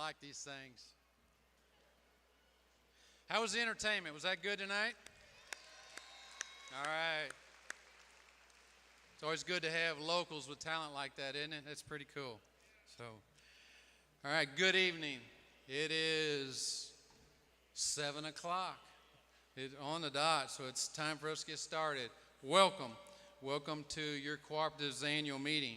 like these things. How was the entertainment? Was that good tonight? All right. It's always good to have locals with talent like that, isn't it? That's pretty cool. So, all right, good evening. It is 7 o'clock. It's on the dot, so it's time for us to get started. Welcome. welcome to your cooperative's annual meeting.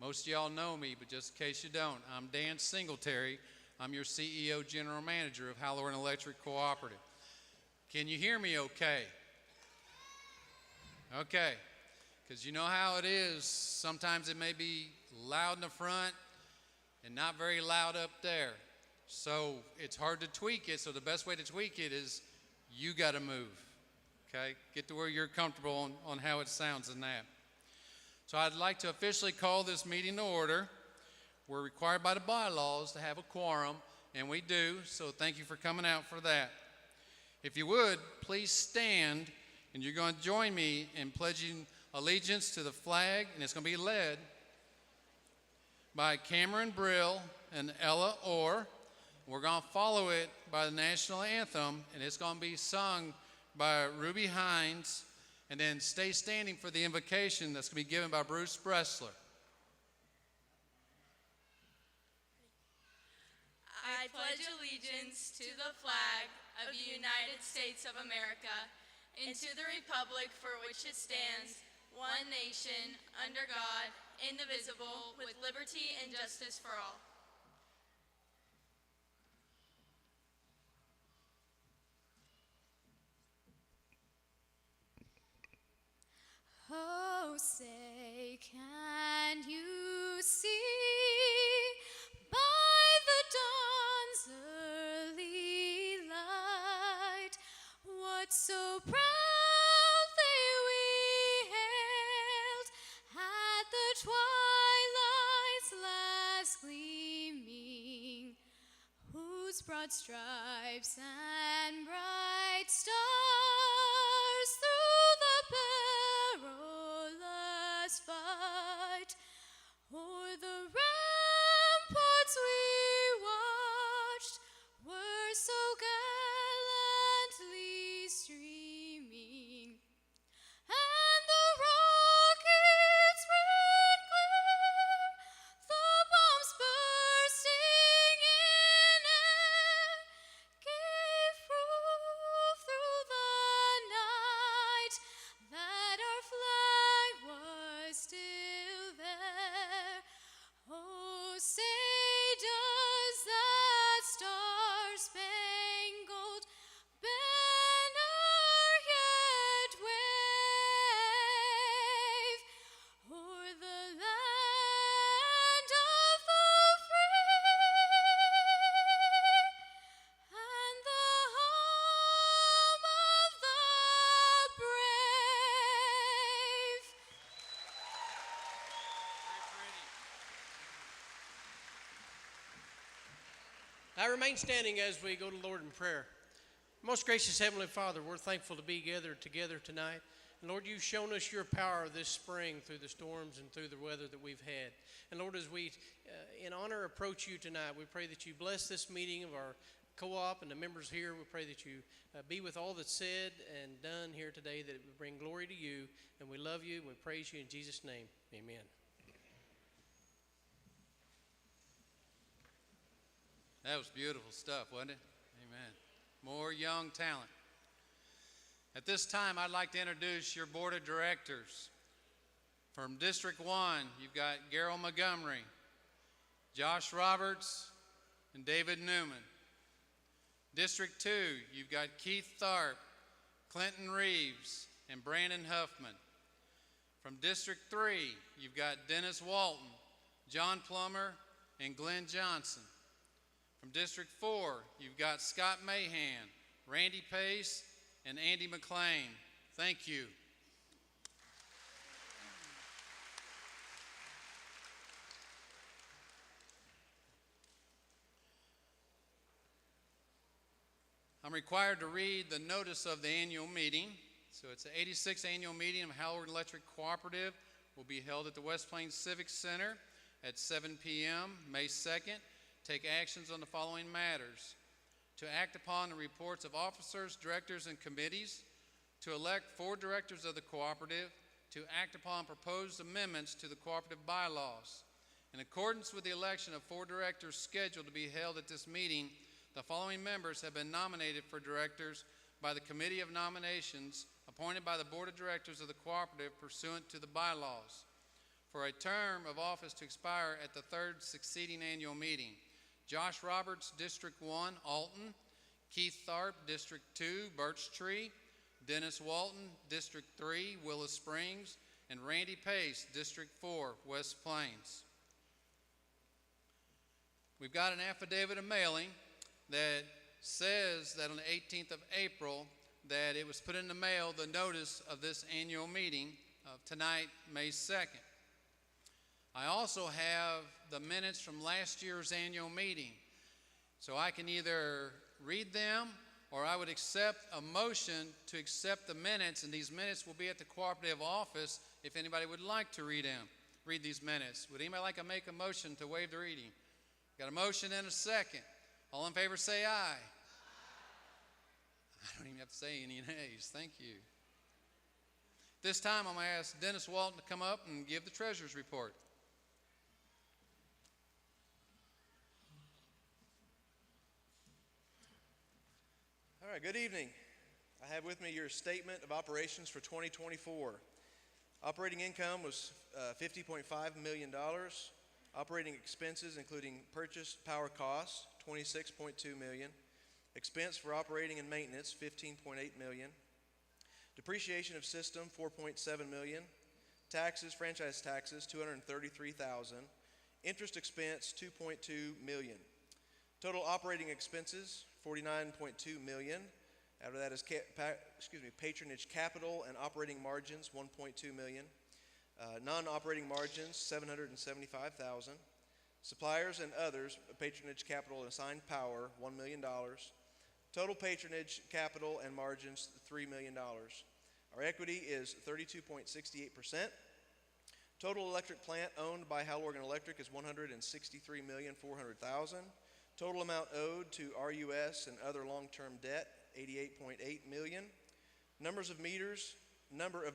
Most of y'all know me, but just in case you don't, I'm Dan Singletary. I'm your CEO, General Manager of Howell-Oregon Electric Cooperative. Can you hear me okay? Okay, because you know how it is. Sometimes it may be loud in the front and not very loud up there. So it's hard to tweak it, so the best way to tweak it is you got to move. Okay, get to where you're comfortable on how it sounds in that. So I'd like to officially call this meeting to order. We're required by the bylaws to have a quorum, and we do, so thank you for coming out for that. If you would, please stand, and you're going to join me in pledging allegiance to the flag, and it's going to be led by Cameron Brill and Ella Orr. We're going to follow it by the national anthem, and it's going to be sung by Ruby Hines, and then stay standing for the invocation that's going to be given by Bruce Bressler. I pledge allegiance to the flag of the United States of America and to the republic for which it stands, one nation, under God, indivisible, with liberty and justice for all. Oh, say, can you see by the dawn's early light what so proudly we hailed at the twilight's last gleaming, whose broad stripes and bright stars through the perilous fight o'er the ramparts we watched were so gallantly streaming, and the rockets' red glare, the bombs bursting in air, gave proof through the night that our flag was still there. Oh, say, does that star-spangled banner yet wave o'er the land of the free and the home of the brave? I remain standing as we go to the Lord in prayer. Most gracious Heavenly Father, we're thankful to be gathered together tonight. And Lord, you've shown us your power this spring through the storms and through the weather that we've had. And Lord, as we, in honor, approach you tonight, we pray that you bless this meeting of our co-op and the members here. We pray that you be with all that's said and done here today, that it would bring glory to you. And we love you and we praise you in Jesus' name. Amen. That was beautiful stuff, wasn't it? Amen. More young talent. At this time, I'd like to introduce your board of directors. From District 1, you've got Garrell Montgomery, Josh Roberts, and David Newman. District 2, you've got Keith Tharp, Clinton Reeves, and Brandon Huffman. From District 3, you've got Dennis Walton, John Plummer, and Glenn Johnson. From District 4, you've got Scott Mahan, Randy Pace, and Andy McLean. Thank you. I'm required to read the notice of the annual meeting. So it's the 86th annual meeting of Howell-Oregon Electric Cooperative. Will be held at the West Plains Civic Center at 7 p.m. May 2nd. Take actions on the following matters: to act upon the reports of officers, directors, and committees, to elect 4 directors of the cooperative, to act upon proposed amendments to the cooperative bylaws. In accordance with the election of 4 directors scheduled to be held at this meeting, the following members have been nominated for directors by the Committee of Nominations appointed by the Board of Directors of the Cooperative pursuant to the bylaws, for a term of office to expire at the third succeeding annual meeting. Josh Roberts, District 1, Alton. Keith Tharp, District 2, Birch Tree. Dennis Walton, District 3, Willis Springs. And Randy Pace, District 4, West Plains. We've got an affidavit of mailing that says that on the 18th of April that it was put in the mail, the notice of this annual meeting of tonight, May 2nd. I also have the minutes from last year's annual meeting. So I can either read them or I would accept a motion to accept the minutes, and these minutes will be at the cooperative office if anybody would like to read these minutes. Would anybody like to make a motion to waive the reading? Got a motion and a second. All in favor say aye. I don't even have to say any nays. Thank you. This time I'm going to ask Dennis Walton to come up and give the treasurer's report. All right, good evening. I have with me your statement of operations for 2024. Operating income was $50.5 million. Operating expenses, including purchased power costs, $26.2 million. Expense for operating and maintenance, $15.8 million. Depreciation of system, $4.7 million. Taxes, franchise taxes, $233,000. Interest expense, $2.2 million. Total operating expenses, $49.2 million. After that is patronage capital and operating margins, $1.2 million. Non-operating margins, $775,000. Suppliers and others, patronage capital and assigned power, $1 million. Total patronage capital and margins, $3 million. Our equity is 32.68%. Total electric plant owned by Howell-Oregon Electric is $163,400,000. Total amount owed to RUS and other long-term debt, $88.8 million. Number of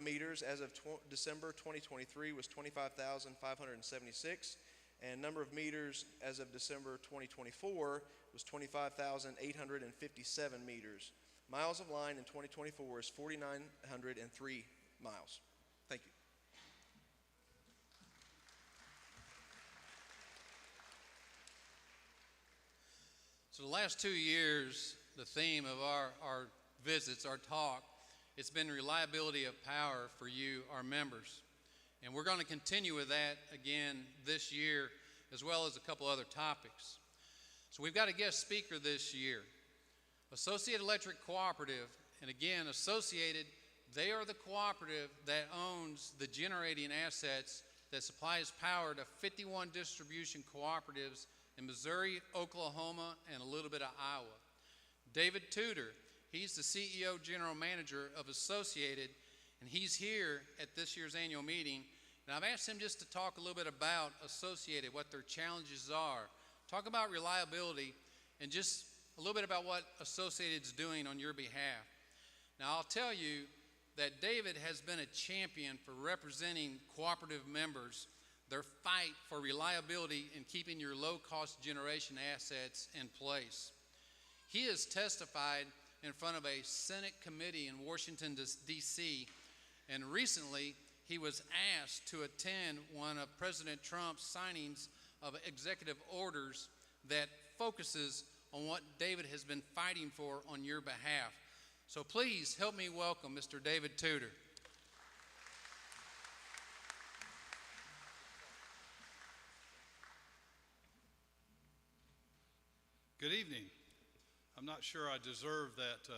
meters as of December 2023 was 25,576, and number of meters as of December 2024 was 25,857 meters. Miles of line in 2024 is 4,903 miles. Thank you. So the last 2 years, the theme of our visits, our talk, it's been reliability of power for you, our members. And we're going to continue with that again this year, as well as a couple other topics. So we've got a guest speaker this year, Associated Electric Cooperative. And again, Associated, they are the cooperative that owns the generating assets that supplies power to 51 distribution cooperatives in Missouri, Oklahoma, and a little bit of Iowa. David Tudor, he's the CEO General Manager of Associated, and he's here at this year's annual meeting. And I've asked him just to talk a little bit about Associated, what their challenges are, talk about reliability, and just a little bit about what Associated's doing on your behalf. Now, I'll tell you that David has been a champion for representing cooperative members, their fight for reliability and keeping your low-cost generation assets in place. He has testified in front of a Senate committee in Washington, D.C., and recently he was asked to attend one of President Trump's signings of executive orders that focuses on what David has been fighting for on your behalf. So please help me welcome Mr. David Tudor. Good evening. I'm not sure I deserve that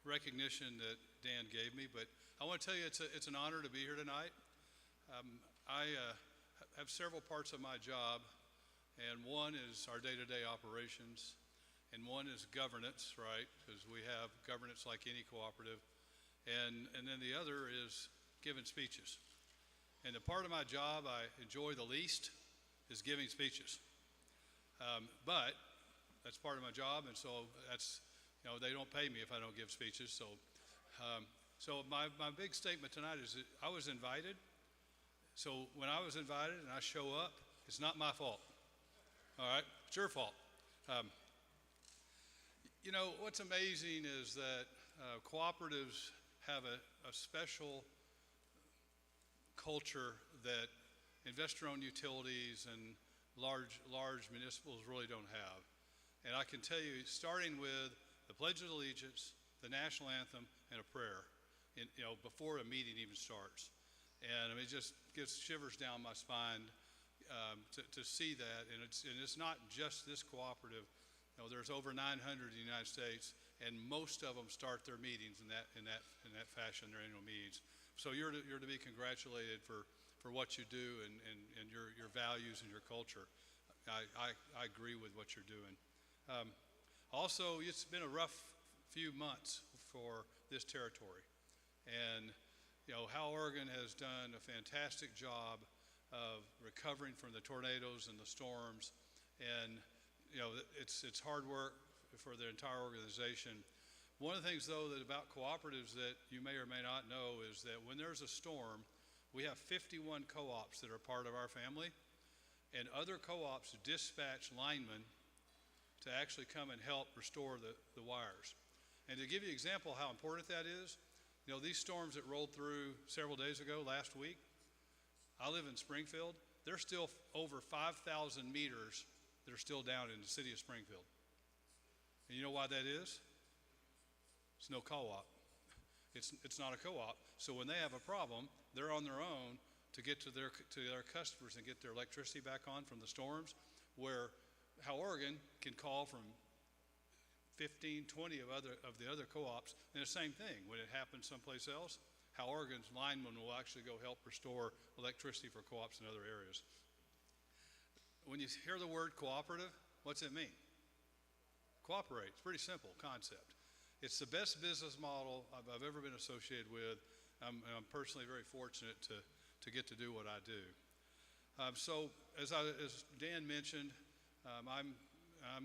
recognition that Dan gave me, but I want to tell you it's an honor to be here tonight. I have several parts of my job, and one is our day-to-day operations, and one is governance, right, because we have governance like any cooperative, and then the other is giving speeches. And the part of my job I enjoy the least is giving speeches. But that's part of my job, and so that's, they don't pay me if I don't give speeches. So my big statement tonight is that I was invited. So when I was invited and I show up, it's not my fault. All right? It's your fault. What's amazing is that cooperatives have a special culture that investor-owned utilities and large municipals really don't have. And I can tell you, starting with the Pledge of Allegiance, the national anthem, and a prayer, before a meeting even starts. And I mean, it just gives shivers down my spine to see that. And it's not just this cooperative. There's over 900 in the United States, and most of them start their meetings in that fashion, their annual meetings. So you're to be congratulated for what you do and your values and your culture. I agree with what you're doing. Also, it's been a rough few months for this territory. And, Howell-Oregon has done a fantastic job of recovering from the tornadoes and the storms. And, it's hard work for the entire organization. One of the things, though, that about cooperatives that you may or may not know is that when there's a storm, we have 51 co-ops that are part of our family, and other co-ops dispatch linemen to actually come and help restore the wires. And to give you an example how important that is, these storms that rolled through several days ago, last week, I live in Springfield. There's still over 5,000 meters that are still down in the city of Springfield. And you know why that is? It's no co-op. It's not a co-op. So when they have a problem, they're on their own to get to their customers and get their electricity back on from the storms, where Howell-Oregon can call from 15, 20 of the other co-ops. And the same thing, when it happens someplace else, Howell-Oregon's linemen will actually go help restore electricity for co-ops in other areas. When you hear the word cooperative, what's it mean? Cooperate. It's a pretty simple concept. It's the best business model I've ever been associated with. I'm personally very fortunate to get to do what I do. So as Dan mentioned, I'm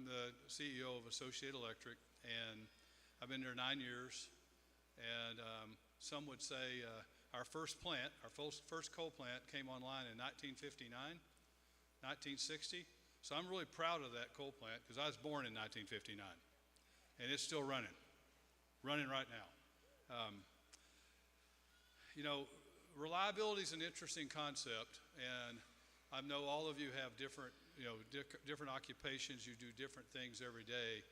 the CEO of Associated Electric, and I've been there 9 years. And some would say our first plant, our first coal plant, came online in 1959, 1960. So I'm really proud of that coal plant because I was born in 1959, and it's still running right now. Reliability is an interesting concept, and I know all of you have different occupations. You do different things every day,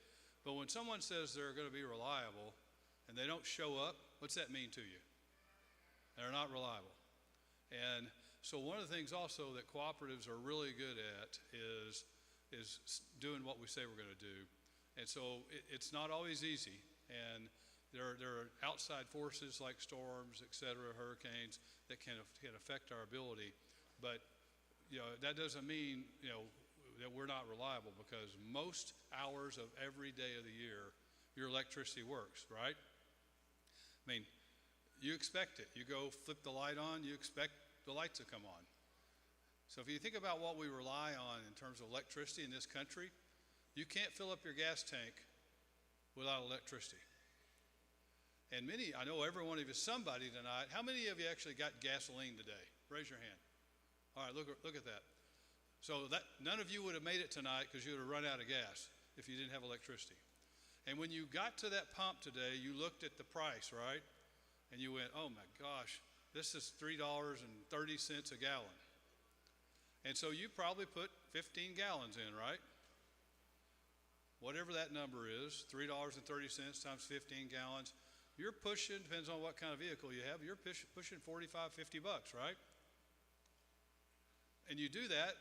but when someone says they're going to be reliable and they don't show up, what's that mean to you? They're not reliable. And so one of the things also that cooperatives are really good at is doing what we say we're going to do. And so it's not always easy, and there are outside forces like storms, et cetera, hurricanes that can affect our ability. But that doesn't mean that we're not reliable, because most hours of every day of the year your electricity works, right? I mean, you expect it. You go flip the light on, you expect the lights to come on. So if you think about what we rely on in terms of electricity in this country, you can't fill up your gas tank without electricity. And I know every one of you, somebody tonight, how many of you actually got gasoline today? Raise your hand. All right, look at that. So none of you would have made it tonight because you would have run out of gas if you didn't have electricity. And when you got to that pump today, you looked at the price, right? And you went, oh my gosh, this is $3.30 a gallon. And so you probably put 15 gallons in, right? Whatever that number is, $3.30 times 15 gallons, you're pushing, depends on what kind of vehicle you have, you're pushing $45, $50, right? And you do that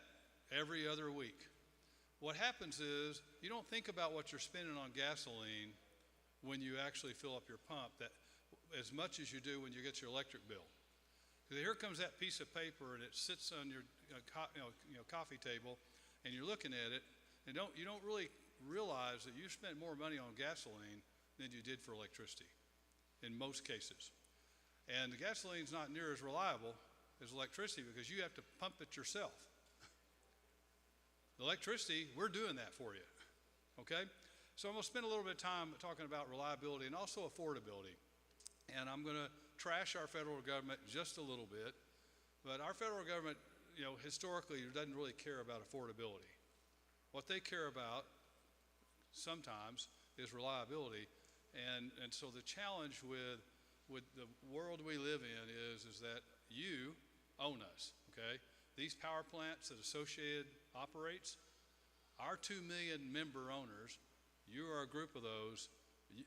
every other week. What happens is you don't think about what you're spending on gasoline when you actually fill up your pump that as much as you do when you get your electric bill. Because here comes that piece of paper, and it sits on your coffee table, and you're looking at it, and you don't really realize that you spent more money on gasoline than you did for electricity in most cases. And the gasoline's not near as reliable as electricity because you have to pump it yourself. The electricity, we're doing that for you, okay? So I'm going to spend a little bit of time talking about reliability and also affordability. And I'm going to trash our federal government just a little bit, but our federal government, historically doesn't really care about affordability. What they care about sometimes is reliability. And so the challenge with with the world we live in is that you own us, okay? These power plants that Associated operates, our 2 million member owners, you are a group of those.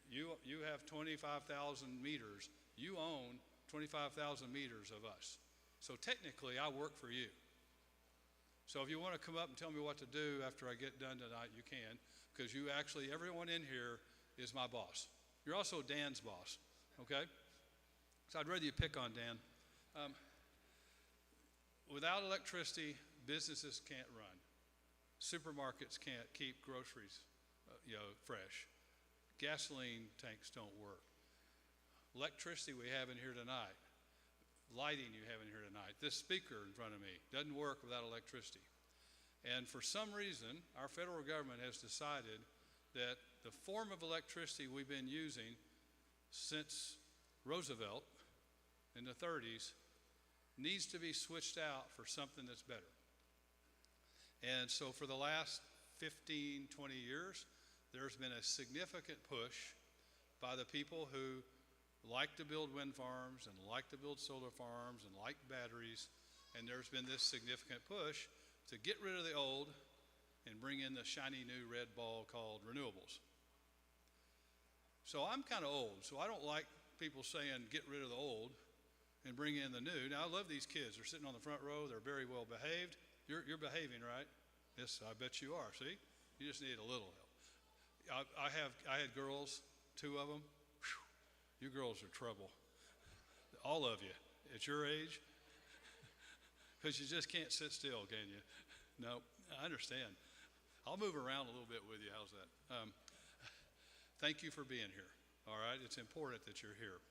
You have 25,000 meters. You own 25,000 meters of us. So technically, I work for you. So if you want to come up and tell me what to do after I get done tonight, you can, because you actually, everyone in here is my boss. You're also Dan's boss, okay? So I'd rather you pick on Dan. Without electricity, businesses can't run. Supermarkets can't keep groceries, fresh. Gasoline tanks don't work. Electricity we have in here tonight, lighting you have in here tonight, this speaker in front of me doesn't work without electricity. And for some reason, our federal government has decided that the form of electricity we've been using since Roosevelt in the 30s needs to be switched out for something that's better. And so for the last 15, 20 years, there's been a significant push by the people who like to build wind farms and like to build solar farms and like batteries, and there's been this significant push to get rid of the old and bring in the shiny new red ball called renewables. So I'm kind of old, so I don't like people saying get rid of the old and bring in the new. Now I love these kids. They're sitting on the front row. They're very well behaved. You're behaving, right? Yes, I bet you are. See, you just need a little help. I had girls, 2 of them. Whew, you girls are trouble. All of you at your age, because you just can't sit still, can you? No, I understand. I'll move around a little bit with you. How's that? Thank you for being here. All right, it's important that you're here.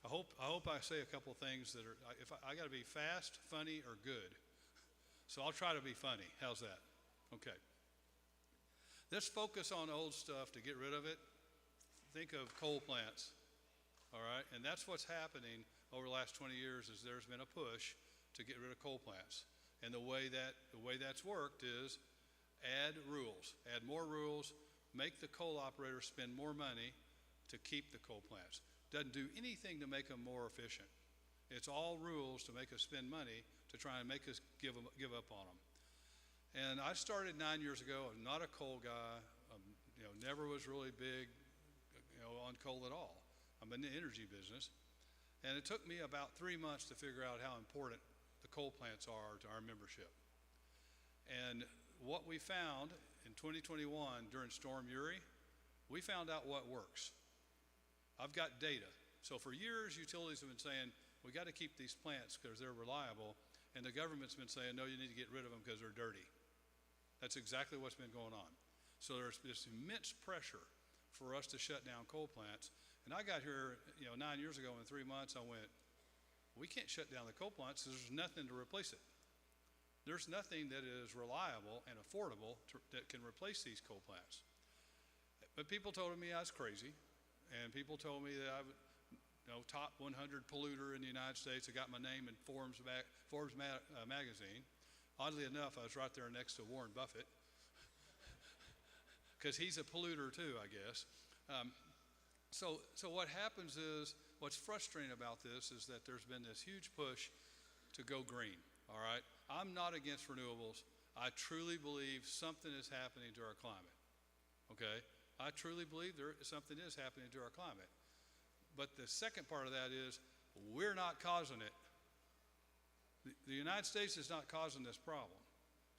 I hope I say a couple things that are. If I got to be fast, funny, or good, so I'll try to be funny. How's that? Okay. Let's focus on old stuff to get rid of it. Think of coal plants. All right, and that's what's happening over the last 20 years. Is there's been a push to get rid of coal plants, and the way that's worked is add rules, add more rules, make the coal operators spend more money to keep the coal plants. Doesn't do anything to make them more efficient. It's all rules to make us spend money to try and make us give up on them. And I started 9 years ago. I'm not a coal guy. Never was really big, on coal at all. I'm in the energy business. And it took me about 3 months to figure out how important the coal plants are to our membership. And what we found in 2021 during Storm Uri, we found out what works. I've got data. So for years, utilities have been saying, we got to keep these plants because they're reliable. And the government's been saying, no, you need to get rid of them because they're dirty. That's exactly what's been going on. So there's this immense pressure for us to shut down coal plants. And I got here, 9 years ago. In 3 months, I went, we can't shut down the coal plants because there's nothing to replace it. There's nothing that is reliable and affordable that can replace these coal plants. But people told me I was crazy, and people told me that I would, top 100 polluter in the United States. I got my name in Forbes magazine. Oddly enough, I was right there next to Warren Buffett, because he's a polluter too, I guess. So what happens is, what's frustrating about this is that there's been this huge push to go green, all right? I'm not against renewables. I truly believe something is happening to our climate, okay? I truly believe something is happening to our climate. But the second part of that is, we're not causing it. The United States is not causing this problem.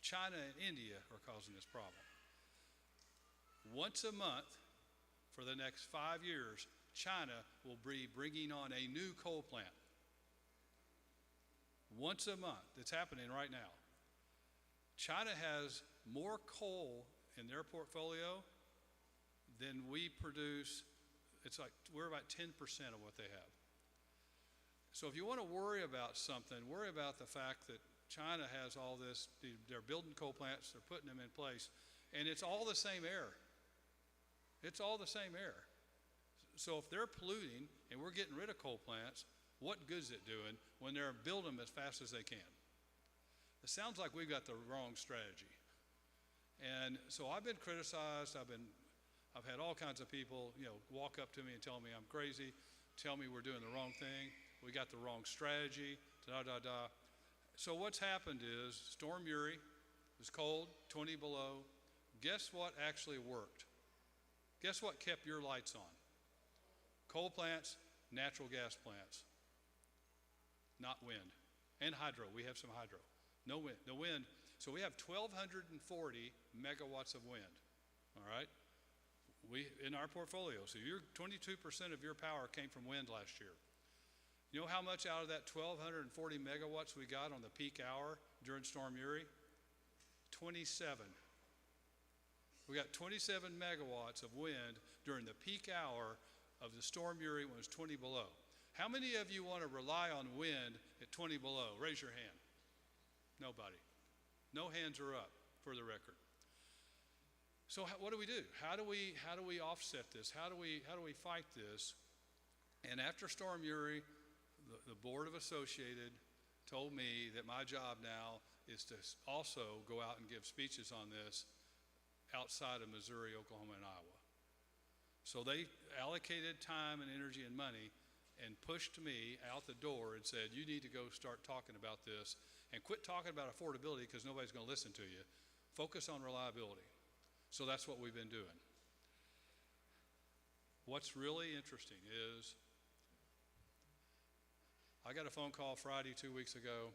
China and India are causing this problem. Once a month for the next 5 years, China will be bringing on a new coal plant. Once a month. It's happening right now. China has more coal in their portfolio than we produce. It's like we're about 10% of what they have. So if you want to worry about something, worry about the fact that China has all this. They're building coal plants, they're putting them in place, and it's all the same air. It's all the same air. So if they're polluting and we're getting rid of coal plants, what good is it doing when they're building them as fast as they can? It sounds like we've got the wrong strategy. And so I've been criticized. I've had all kinds of people, walk up to me and tell me I'm crazy. tell me we're doing the wrong thing, we got the wrong strategy, da-da-da. So what's happened is Storm Uri was cold, 20 below. Guess what actually worked? Guess what kept your lights on? Coal plants, natural gas plants, not wind. And hydro, we have some hydro. No wind, the wind. So we have 1,240 megawatts of wind, all right? In our portfolio. So 22% of your power came from wind last year. You know how much out of that 1,240 megawatts we got on the peak hour during Storm Uri? 27. We got 27 megawatts of wind during the peak hour of the Storm Uri when it was 20 below. How many of you want to rely on wind at 20 below? Raise your hand. Nobody. No hands are up, for the record. So what do we do? How do we offset this? How do we fight this? And after Storm Uri, the board of Associated told me that my job now is to also go out and give speeches on this outside of Missouri, Oklahoma, and Iowa. So they allocated time and energy and money and pushed me out the door and said, you need to go start talking about this and quit talking about affordability because nobody's going to listen to you. Focus on reliability. So that's what we've been doing. What's really interesting is I got a phone call Friday 2 weeks ago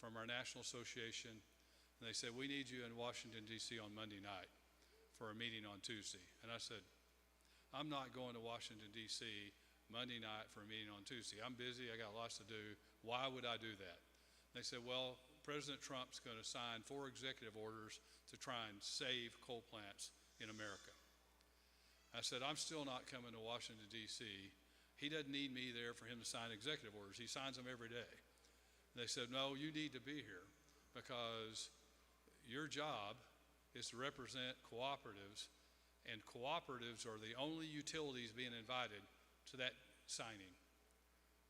from our National Association, and they said, we need you in Washington, D.C. on Monday night for a meeting on Tuesday. And I said, I'm not going to Washington, D.C. Monday night for a meeting on Tuesday. I'm busy. I got lots to do. Why would I do that? They said, well, President Trump's going to sign 4 executive orders to try and save coal plants in America. I said, I'm still not coming to Washington, D.C. He doesn't need me there for him to sign executive orders. He signs them every day. They said, no, you need to be here because your job is to represent cooperatives, and cooperatives are the only utilities being invited to that signing.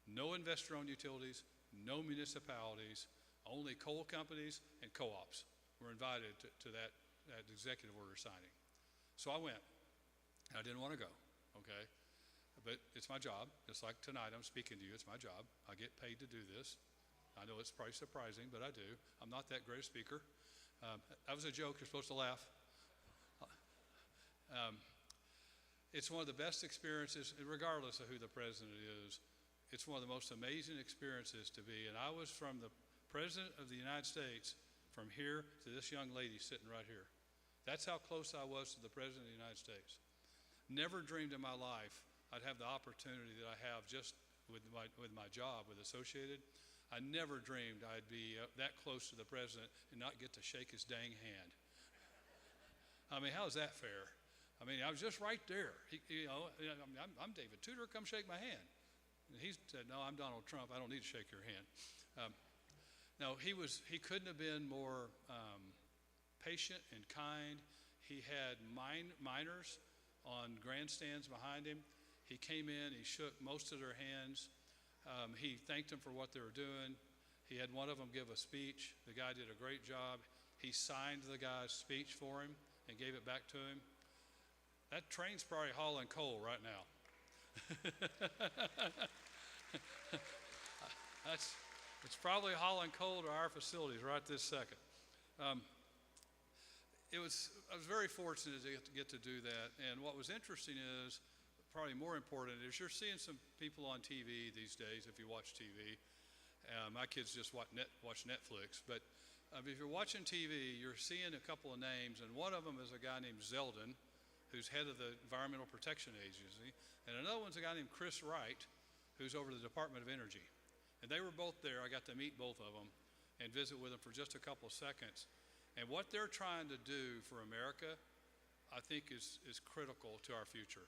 No investor-owned utilities, no municipalities, only coal companies and co-ops were invited to that executive order signing. So I went. I didn't want to go, okay? But it's my job. Just like tonight I'm speaking to you, it's my job. I get paid to do this. I know it's probably surprising, but I do. I'm not that great a speaker. That was a joke. You're supposed to laugh. It's one of the best experiences, regardless of who the president is. It's one of the most amazing experiences to be. And I was from the President of the United States from here to this young lady sitting right here. That's how close I was to the President of the United States. Never dreamed in my life I'd have the opportunity that I have just with my job with Associated. I never dreamed I'd be that close to the President and not get to shake his dang hand. I mean, how is that fair? I mean, I was just right there. I'm David Tudor, come shake my hand. And he said, no, I'm Donald Trump, I don't need to shake your hand. No, he couldn't have been more patient and kind. He had miners on grandstands behind him. He came in, he shook most of their hands. He thanked them for what they were doing. He had one of them give a speech. The guy did a great job. He signed the guy's speech for him and gave it back to him. That train's probably hauling coal right now. It's probably hauling coal to our facilities right this second. I was very fortunate to get to do that. And what was interesting is, probably more important, is you're seeing some people on TV these days, if you watch TV. My kids just watch Netflix. But if you're watching TV, you're seeing a couple of names. And one of them is a guy named Zeldin, who's head of the Environmental Protection Agency. And another one's a guy named Chris Wright, who's over the Department of Energy. And they were both there. I got to meet both of them and visit with them for just a couple of seconds. And what they're trying to do for America, I think is critical to our future.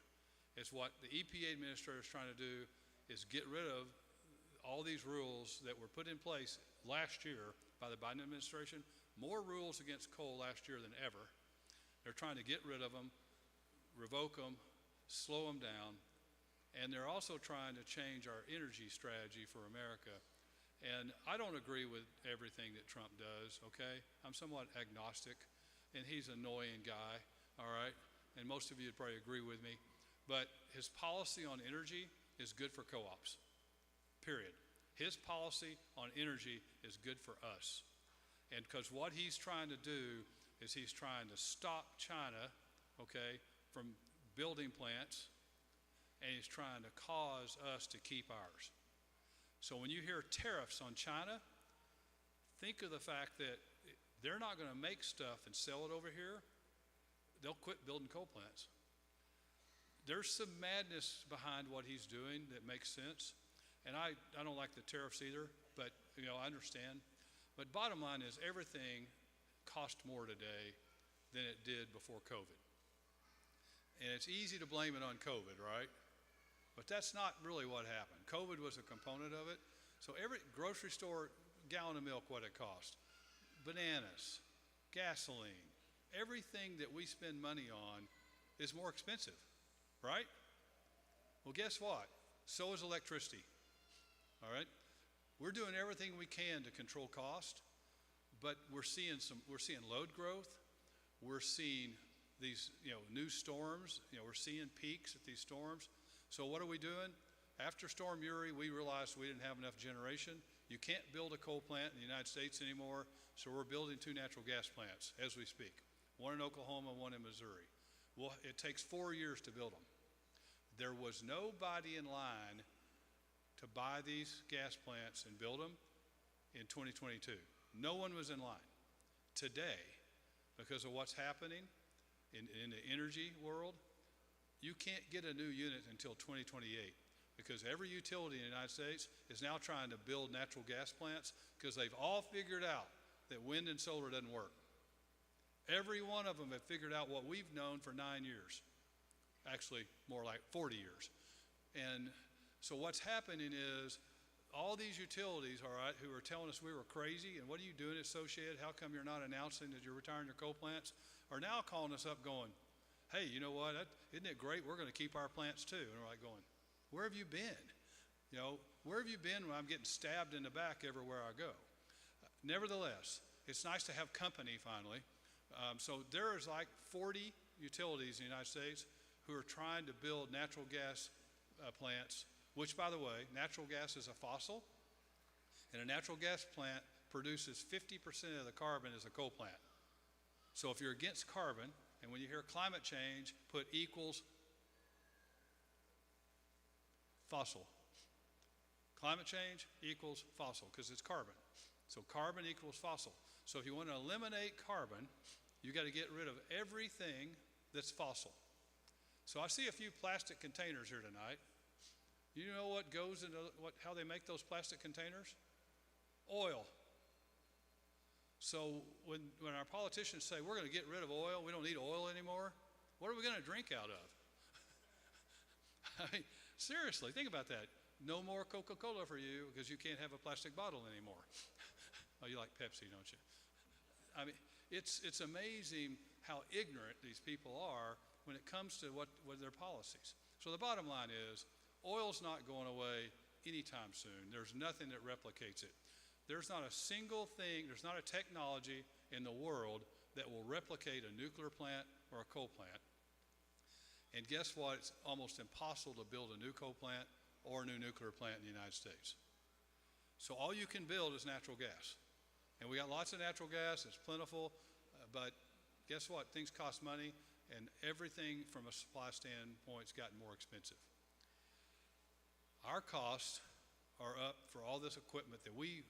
It's what the EPA administrator is trying to do is get rid of all these rules that were put in place last year by the Biden administration. More rules against coal last year than ever. They're trying to get rid of them, revoke them, slow them down. And they're also trying to change our energy strategy for America. And I don't agree with everything that Trump does, okay? I'm somewhat agnostic, and he's an annoying guy, all right? And most of you would probably agree with me. But his policy on energy is good for co-ops, period. His policy on energy is good for us. And because what he's trying to do is he's trying to stop China, okay, from building plants, and he's trying to cause us to keep ours. So when you hear tariffs on China, think of the fact that they're not going to make stuff and sell it over here. They'll quit building coal plants. There's some madness behind what he's doing that makes sense. And I don't like the tariffs either, but I understand. But bottom line is everything costs more today than it did before COVID. And it's easy to blame it on COVID, right? But that's not really what happened. COVID was a component of it. So every grocery store, gallon of milk, what it cost, bananas, gasoline, everything that we spend money on is more expensive, right? Well, guess what? So is electricity. All right? We're doing everything we can to control cost, but we're seeing load growth. We're seeing these new storms. We're seeing peaks at these storms. So what are we doing? After Storm Uri, we realized we didn't have enough generation. You can't build a coal plant in the United States anymore, so we're building 2 natural gas plants as we speak, one in Oklahoma, one in Missouri. Well, it takes 4 years to build them. There was nobody in line to buy these gas plants and build them in 2022. No one was in line. Today, because of what's happening in the energy world, you can't get a new unit until 2028 because every utility in the United States is now trying to build natural gas plants because they've all figured out that wind and solar doesn't work. Every one of them have figured out what we've known for 9 years. Actually, more like 40 years. And so what's happening is all these utilities, all right, who are telling us we were crazy, and what are you doing, Associated? How come you're not announcing that you're retiring your coal plants? Are now calling us up going, hey, you know what, isn't it great? We're going to keep our plants too. And we're like going, where have you been? Where have you been when I'm getting stabbed in the back everywhere I go? Nevertheless, it's nice to have company finally. So there is like 40 utilities in the United States who are trying to build natural gas plants, which, by the way, natural gas is a fossil, and a natural gas plant produces 50% of the carbon as a coal plant. So if you're against carbon, and when you hear climate change, put equals fossil. Climate change equals fossil, because it's carbon. So carbon equals fossil. So if you want to eliminate carbon, you got to get rid of everything that's fossil. So I see a few plastic containers here tonight. You know what goes into how they make those plastic containers? Oil. So when our politicians say we're going to get rid of oil, we don't need oil anymore, what are we going to drink out of? I mean, seriously, think about that. No more Coca-Cola for you because you can't have a plastic bottle anymore. Oh, you like Pepsi, don't you? I mean, it's amazing how ignorant these people are when it comes to what their policies. So the bottom line is, oil's not going away anytime soon. There's nothing that replicates it. There's not a single thing, there's not a technology in the world that will replicate a nuclear plant or a coal plant. And guess what? It's almost impossible to build a new coal plant or a new nuclear plant in the United States. So all you can build is natural gas. And we got lots of natural gas, it's plentiful, but guess what? Things cost money, and everything from a supply standpoint has gotten more expensive. Our costs are up for all this equipment that we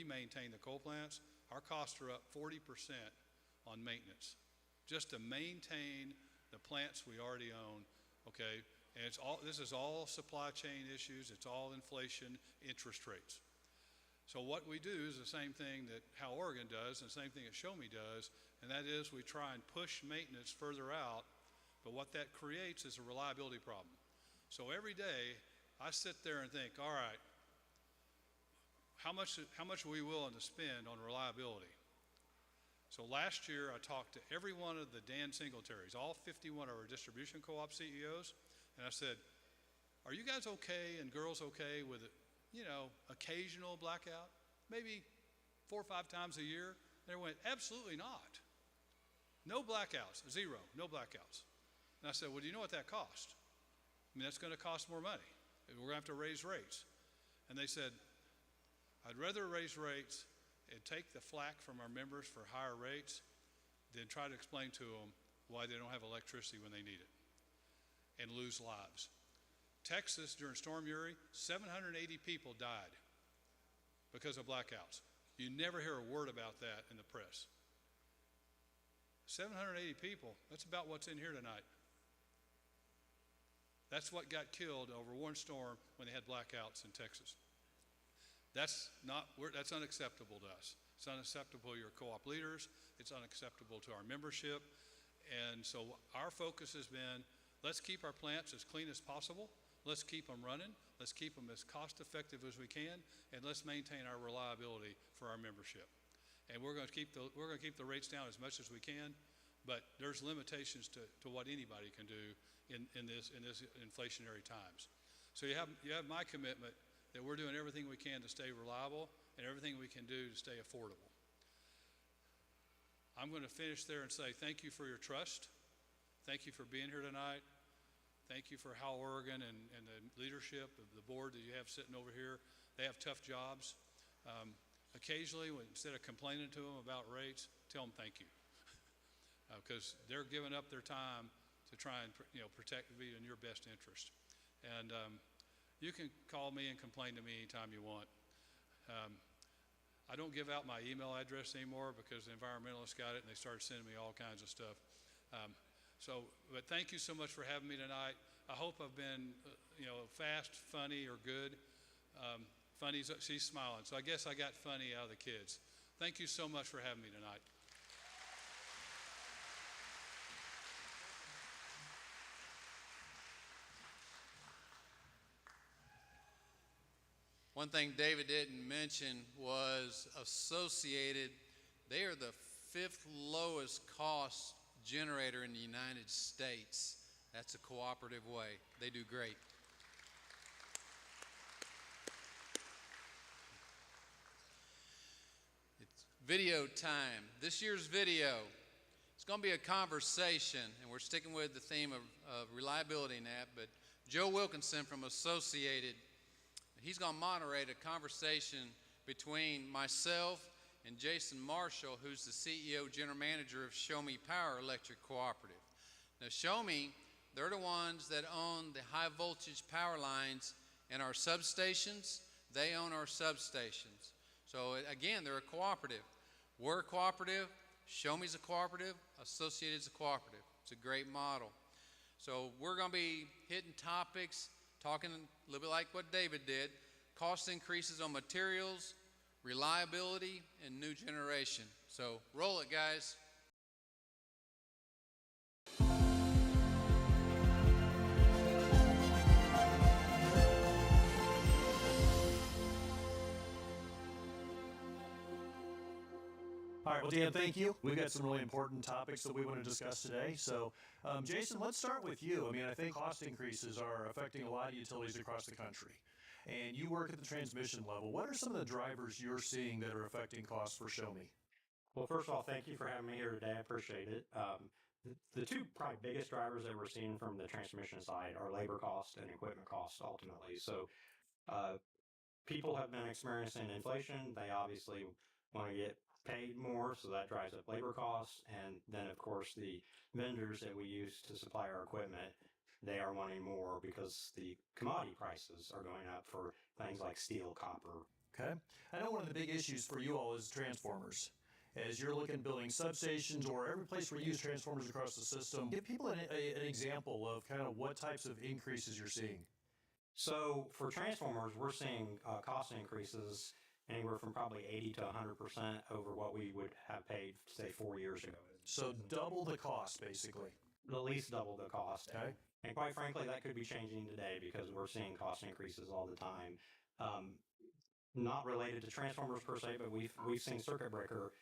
maintain the coal plants. Our costs are up 40% on maintenance, just to maintain the plants we already own, okay? And this is all supply chain issues, it's all inflation, interest rates. So what we do is the same thing that Howell-Oregon does, and the same thing that Show Me does, and that is we try and push maintenance further out, but what that creates is a reliability problem. So every day, I sit there and think, all right, how much are we willing to spend on reliability? So last year, I talked to every one of the Dan Singletaries, all 51 of our distribution co-op CEOs, and I said, are you guys okay and girls okay with occasional blackout? Maybe 4 or 5 times a year? They went, absolutely not. No blackouts, zero, no blackouts. And I said, well, do you know what that cost? I mean, that's going to cost more money. we're going to have to raise rates. And they said, I'd rather raise rates and take the flack from our members for higher rates than try to explain to them why they don't have electricity when they need it and lose lives. Texas, during Storm Uri, 780 people died because of blackouts. You never hear a word about that in the press. 780 people, that's about what's in here tonight. That's what got killed over one storm when they had blackouts in Texas. That's unacceptable to us. It's unacceptable to your co-op leaders. It's unacceptable to our membership. And so our focus has been, let's keep our plants as clean as possible. Let's keep them running. Let's keep them as cost effective as we can. And let's maintain our reliability for our membership. And we're going to keep the rates down as much as we can. But there's limitations to what anybody can do in this inflationary times. So you have my commitment that we're doing everything we can to stay reliable and everything we can do to stay affordable. I'm going to finish there and say thank you for your trust. Thank you for being here tonight. Thank you for Howell-Oregon and the leadership of the board that you have sitting over here. They have tough jobs. Occasionally, instead of complaining to them about rates, tell them thank you. Because they're giving up their time to try and protect, be in your best interest. And you can call me and complain to me anytime you want. I don't give out my email address anymore because the environmentalists got it and they started sending me all kinds of stuff. But thank you so much for having me tonight. I hope I've been, fast, funny, or good. Funny, she's smiling, so I guess I got funny out of the kids. Thank you so much for having me tonight. One thing David didn't mention was Associated. They are the 5th lowest cost generator in the United States. That's a cooperative way. They do great. It's video time. This year's video, it's going to be a conversation, and we're sticking with the theme of reliability in that, but Joe Wilkinson from Associated, he's going to moderate a conversation between myself and Jason Marshall, who's the CEO, General Manager of Show Me Power Electric Cooperative. Now, Show Me, they're the ones that own the high voltage power lines in our substations. They own our substations. So, again, they're a cooperative. We're a cooperative. Show Me's a cooperative. Associated's a cooperative. It's a great model. So, we're going to be hitting topics, talking a little bit like what David did, cost increases on materials, reliability, and new generation. So roll it, guys. All right, well, Dan, thank you. We've got some really important topics that we want to discuss today. So, Jason, let's start with you. I mean, I think cost increases are affecting a lot of utilities across the country. And you work at the transmission level. What are some of the drivers you're seeing that are affecting costs for Show Me? Well, first of all, thank you for having me here today. I appreciate it. The two probably biggest drivers that we're seeing from the transmission side are labor costs and equipment costs ultimately. So people have been experiencing inflation. They obviously want to get paid more, so that drives up labor costs. And then, of course, the vendors that we use to supply our equipment, they are wanting more because the commodity prices are going up for things like steel, copper. Okay. I know one of the big issues for you all is transformers. As you're looking at building substations or every place where you use transformers across the system, give people an example of kind of what types of increases you're seeing. So for transformers, we're seeing cost increases anywhere from probably 80 to 100% over what we would have paid, say, 4 years ago. So double the cost, basically. At least double the cost. Okay. And quite frankly, that could be changing today because we're seeing cost increases all the time. Not related to transformers per se, but we've seen circuit breaker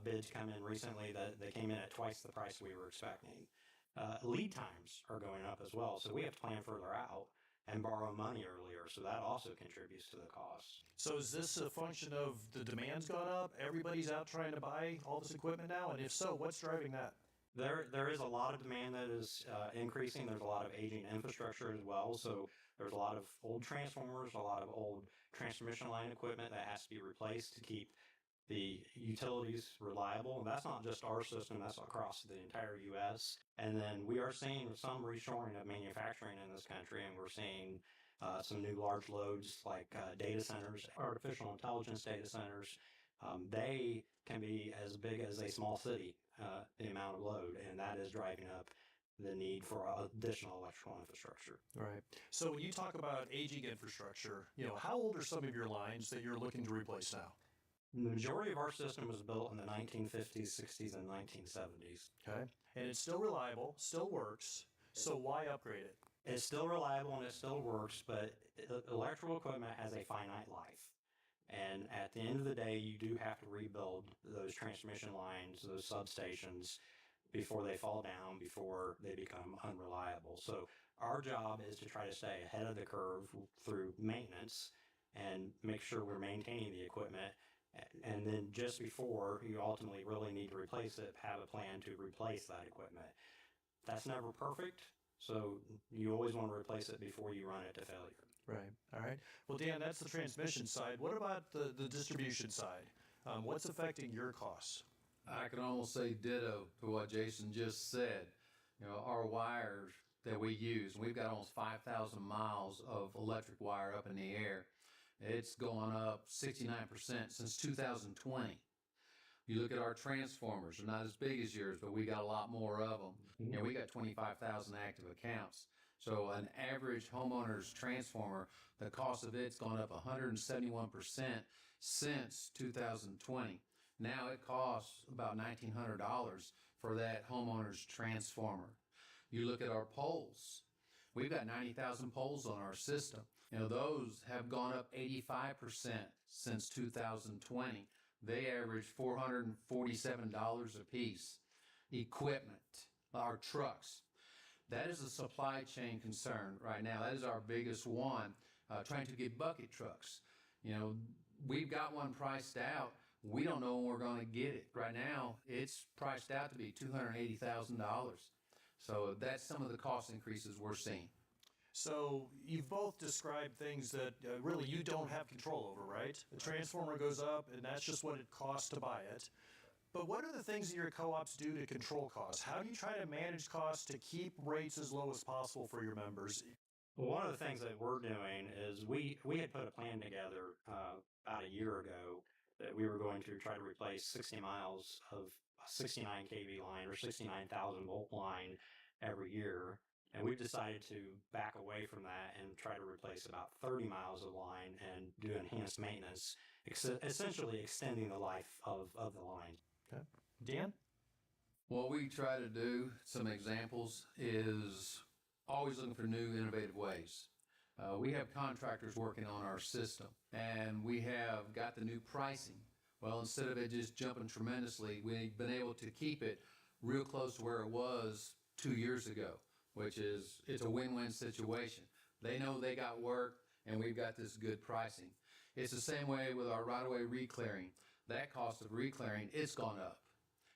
bids come in recently that they came in at twice the price we were expecting. Lead times are going up as well, so we have to plan further out and borrow money earlier, so that also contributes to the cost. So is this a function of the demand's gone up? Everybody's out trying to buy all this equipment now? And if so, what's driving that? There is a lot of demand that is increasing. There's a lot of aging infrastructure as well. So there's a lot of old transformers, a lot of old transmission line equipment that has to be replaced to keep the utilities reliable. And that's not just our system, that's across the entire U.S. And then we are seeing some reshoring of manufacturing in this country, and we're seeing some new large loads like data centers, artificial intelligence data centers. They can be as big as a small city, the amount of load, and that is driving up the need for additional electrical infrastructure. Right. So when you talk about aging infrastructure, how old are some of your lines that you're looking to replace now? The majority of our system was built in the 1950s, 60s, and 1970s. Okay. And it's still reliable, still works. So why upgrade it? It's still reliable and it still works, but electrical equipment has a finite life. And at the end of the day, you do have to rebuild those transmission lines, those substations, before they fall down, before they become unreliable. So our job is to try to stay ahead of the curve through maintenance and make sure we're maintaining the equipment. And then just before you ultimately really need to replace it, have a plan to replace that equipment. That's never perfect, so you always want to replace it before you run it to failure. Right. All right. Well, Dan, that's the transmission side. What about the distribution side? What's affecting your costs? I can almost say ditto to what Jason just said. Our wires that we use, we've got almost 5,000 miles of electric wire up in the air. It's gone up 69% since 2020. You look at our transformers, they're not as big as yours, but we got a lot more of them. We got 25,000 active accounts. So an average homeowner's transformer, the cost of it's gone up 171% since 2020. Now it costs about $1,900 for that homeowner's transformer. You look at our poles. We've got 90,000 poles on our system. Those have gone up 85% since 2020. They average $447 a piece. Equipment, our trucks. That is a supply chain concern right now. That is our biggest one, trying to get bucket trucks. We've got one priced out. We don't know when we're going to get it. Right now, it's priced out to be $280,000. So that's some of the cost increases we're seeing. So you've both described things that really you don't have control over, right? The transformer goes up, and that's just what it costs to buy it. But what are the things that your co-ops do to control costs? How do you try to manage costs to keep rates as low as possible for your members? Well, one of the things that we're doing is we had put a plan together about a year ago that we were going to try to replace 60 miles of 69 kV line or 69,000 volt line every year. And we've decided to back away from that and try to replace about 30 miles of line and do enhanced maintenance, essentially extending the life of the line. Okay. Dan? What we try to do, some examples, is always looking for new innovative ways. We have contractors working on our system, and we have got the new pricing. Well, instead of it just jumping tremendously, we've been able to keep it real close to where it was 2 years ago, which is, it's a win-win situation. They know they got work, and we've got this good pricing. It's the same way with our right-of-way reclearing. That cost of reclearing, it's gone up.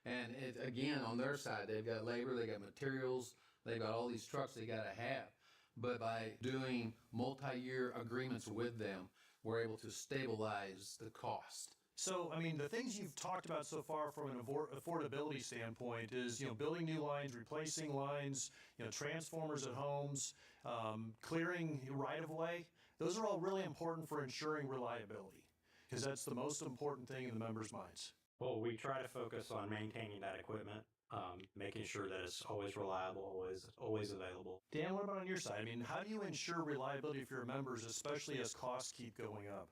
And again, on their side, they've got labor, they got materials, they've got all these trucks they got to have. But by doing multi-year agreements with them, we're able to stabilize the cost. So, the things you've talked about so far from an affordability standpoint is, building new lines, replacing lines, transformers at homes, clearing right-of-way. Those are all really important for ensuring reliability, because that's the most important thing in the members' minds. Well, we try to focus on maintaining that equipment, making sure that it's always reliable, always available. Dan, what about on your side? How do you ensure reliability for your members, especially as costs keep going up?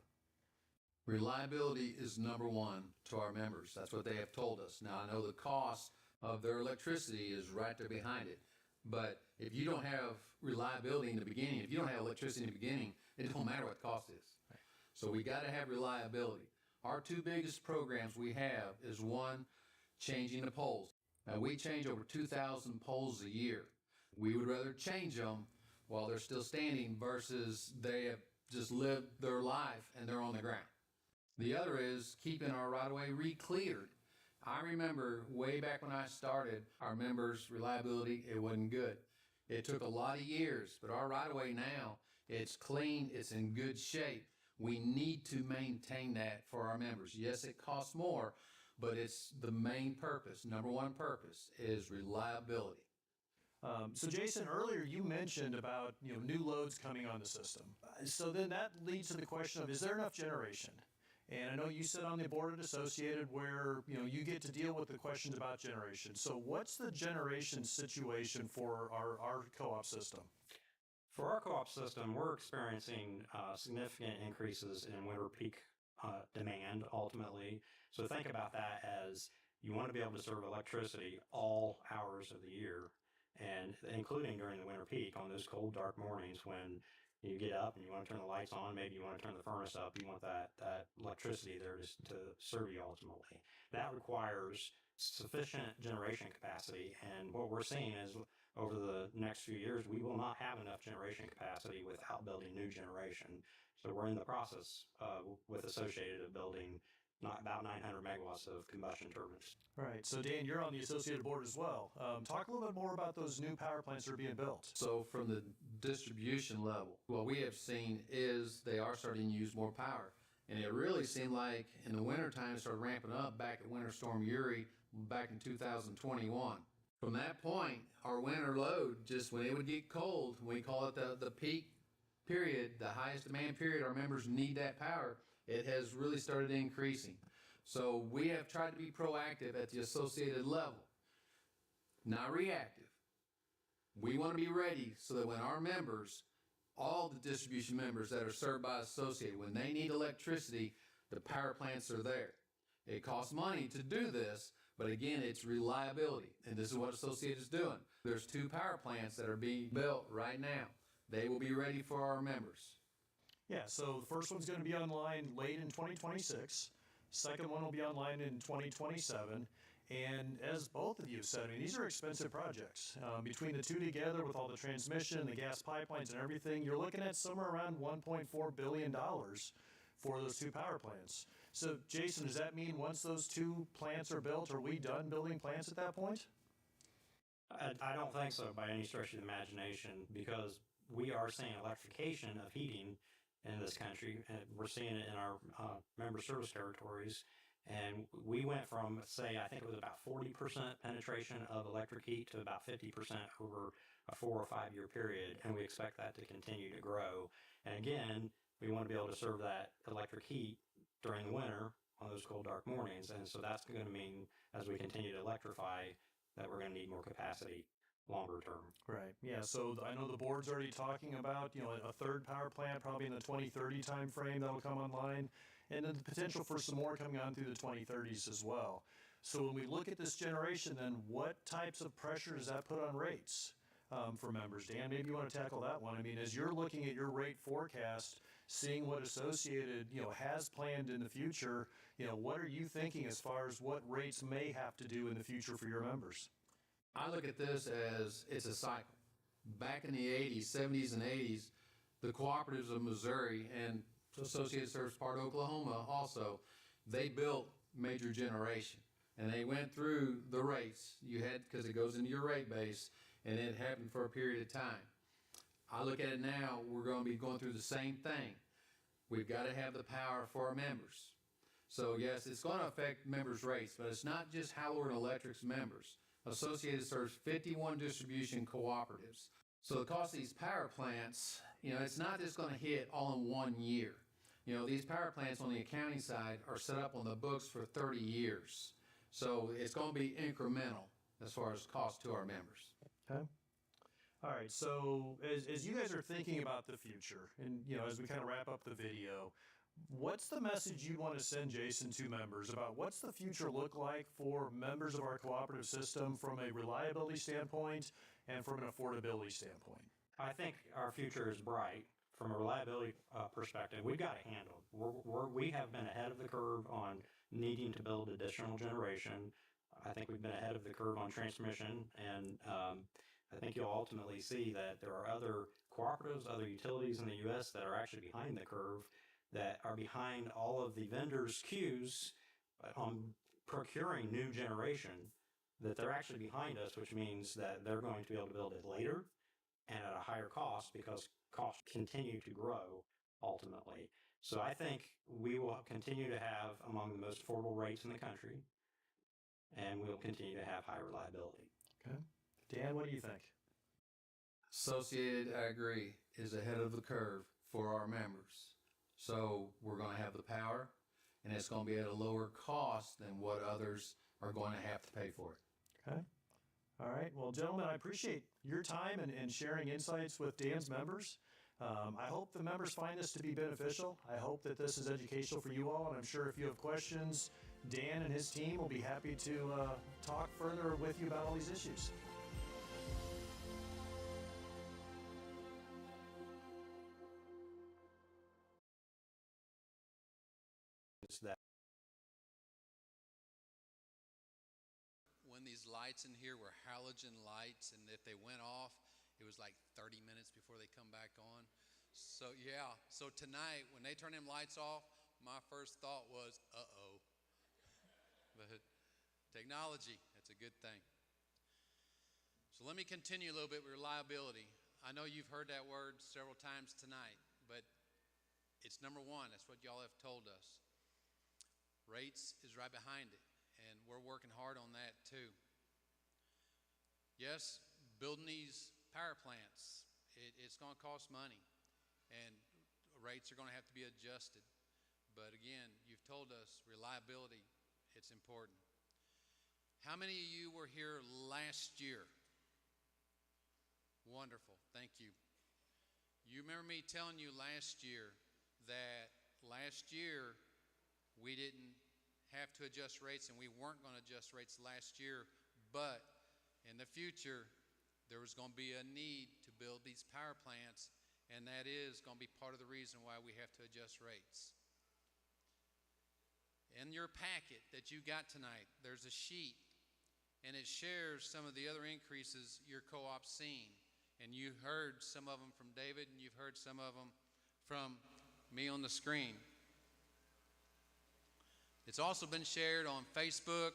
Reliability is number one to our members. That's what they have told us. Now, I know the cost of their electricity is right there behind it. But if you don't have reliability in the beginning, if you don't have electricity in the beginning, it don't matter what the cost is. Right. So we got to have reliability. Our two biggest programs we have is one, changing the poles. Now, we change over 2,000 poles a year. We would rather change them while they're still standing versus they have just lived their life and they're on the ground. The other is keeping our right-of-way re-cleared. I remember way back when I started, our members' reliability, it wasn't good. It took a lot of years, but our right-of-way now, it's clean, it's in good shape. We need to maintain that for our members. Yes, it costs more, but it's the main purpose, number one purpose, is reliability. So Jason, earlier you mentioned about new loads coming on the system. So then that leads to the question of, is there enough generation? And I know you sit on the board at Associated where you get to deal with the questions about generation. So what's the generation situation for our co-op system? For our co-op system, we're experiencing significant increases in winter peak demand ultimately. So think about that as you want to be able to serve electricity all hours of the year, and including during the winter peak on those cold, dark mornings when you get up and you want to turn the lights on, maybe you want to turn the furnace up, you want that electricity there to serve you ultimately. That requires sufficient generation capacity, and what we're seeing is over the next few years, we will not have enough generation capacity without building new generation. So we're in the process with Associated of building about 900 megawatts of combustion turbines. Right. So Dan, you're on the Associated board as well. Talk a little bit more about those new power plants that are being built. So from the distribution level, what we have seen is they are starting to use more power. And it really seemed like in the wintertime it started ramping up back at Winter Storm Uri back in 2021. From that point, our winter load, just when it would get cold, we call it the peak period, the highest demand period, our members need that power, it has really started increasing. So we have tried to be proactive at the Associated level, not reactive. We want to be ready so that when our members, all the distribution members that are served by Associated, when they need electricity, the power plants are there. It costs money to do this, but again, it's reliability, and this is what Associated is doing. There's 2 power plants that are being built right now. They will be ready for our members. Yeah, so the first one's going to be online late in 2026. Second one will be online in 2027. And as both of you said, I mean, these are expensive projects. Between the 2 together with all the transmission, the gas pipelines and everything, you're looking at somewhere around $1.4 billion for those 2 power plants. So Jason, does that mean once those 2 plants are built, are we done building plants at that point? I don't think so by any stretch of the imagination, because we are seeing electrification of heating in this country, and we're seeing it in our member service territories. And we went from, say, I think it was about 40% penetration of electric heat to about 50% over a 4 or 5 year period, and we expect that to continue to grow. And again, we want to be able to serve that electric heat during the winter on those cold, dark mornings. And so that's going to mean, as we continue to electrify, that we're going to need more capacity longer term. Right. Yeah. So I know the board's already talking about, a 3rd power plant probably in the 2030 time frame that'll come online, and then the potential for some more coming on through the 2030s as well. So when we look at this generation, then what types of pressure does that put on rates for members? Dan, maybe you want to tackle that one. I mean, as you're looking at your rate forecast, seeing what Associated, has planned in the future, what are you thinking as far as what rates may have to do in the future for your members? I look at this as it's a cycle. Back in the 80s, 70s, and 80s, the cooperatives of Missouri and Associated serves part of Oklahoma also, they built major generation. And they went through the rates you had, because it goes into your rate base, and it happened for a period of time. I look at it now, we're going to be going through the same thing. We've got to have the power for our members. So yes, it's going to affect members' rates, but it's not just Howell-Oregon Electric's members. Associated serves 51 distribution cooperatives. So the cost of these power plants, it's not just going to hit all in 1 year. These power plants on the accounting side are set up on the books for 30 years. So it's going to be incremental as far as cost to our members. Okay. All right. So as you guys are thinking about the future, and as we kind of wrap up the video, what's the message you want to send, Jason, to members about what's the future look like for members of our cooperative system from a reliability standpoint and from an affordability standpoint? I think our future is bright. From a reliability perspective, we've got it handled. We have been ahead of the curve on needing to build additional generation. I think we've been ahead of the curve on transmission, and I think you'll ultimately see that there are other cooperatives, other utilities in the U.S. that are actually behind the curve, that are behind all of the vendors' queues on procuring new generation that they're actually behind us, which means that they're going to be able to build it later and at a higher cost because costs continue to grow ultimately. So I think we will continue to have among the most affordable rates in the country, and we'll continue to have high reliability. Okay. Dan, what do you think? Associated, I agree, is ahead of the curve for our members. So we're going to have the power, and it's going to be at a lower cost than what others are going to have to pay for it. Okay. All right. Well, gentlemen, I appreciate your time and sharing insights with Dan's members. I hope the members find this to be beneficial. I hope that this is educational for you all, and I'm sure if you have questions, Dan and his team will be happy to talk further with you about all these issues. It's that When these lights in here were halogen lights, and if they went off, it was like 30 minutes before they come back on. So yeah, so tonight when they turn them lights off, my first thought was, uh-oh. But technology, that's a good thing. So let me continue a little bit with reliability. I know you've heard that word several times tonight, but it's number one. That's what y'all have told us. Rates is right behind it, and we're working hard on that too. Yes, building these power plants, it's going to cost money, and rates are going to have to be adjusted. But again, you've told us reliability, it's important. How many of you were here last year? Wonderful, thank you. You remember me telling you last year that last year we didn't have to adjust rates, and we weren't going to adjust rates last year, but in the future there was going to be a need to build these power plants, and that is going to be part of the reason why we have to adjust rates. In your packet that you got tonight, there's a sheet, and it shares some of the other increases your co-op's seen. And you heard some of them from David, and you've heard some of them from me on the screen. It's also been shared on Facebook.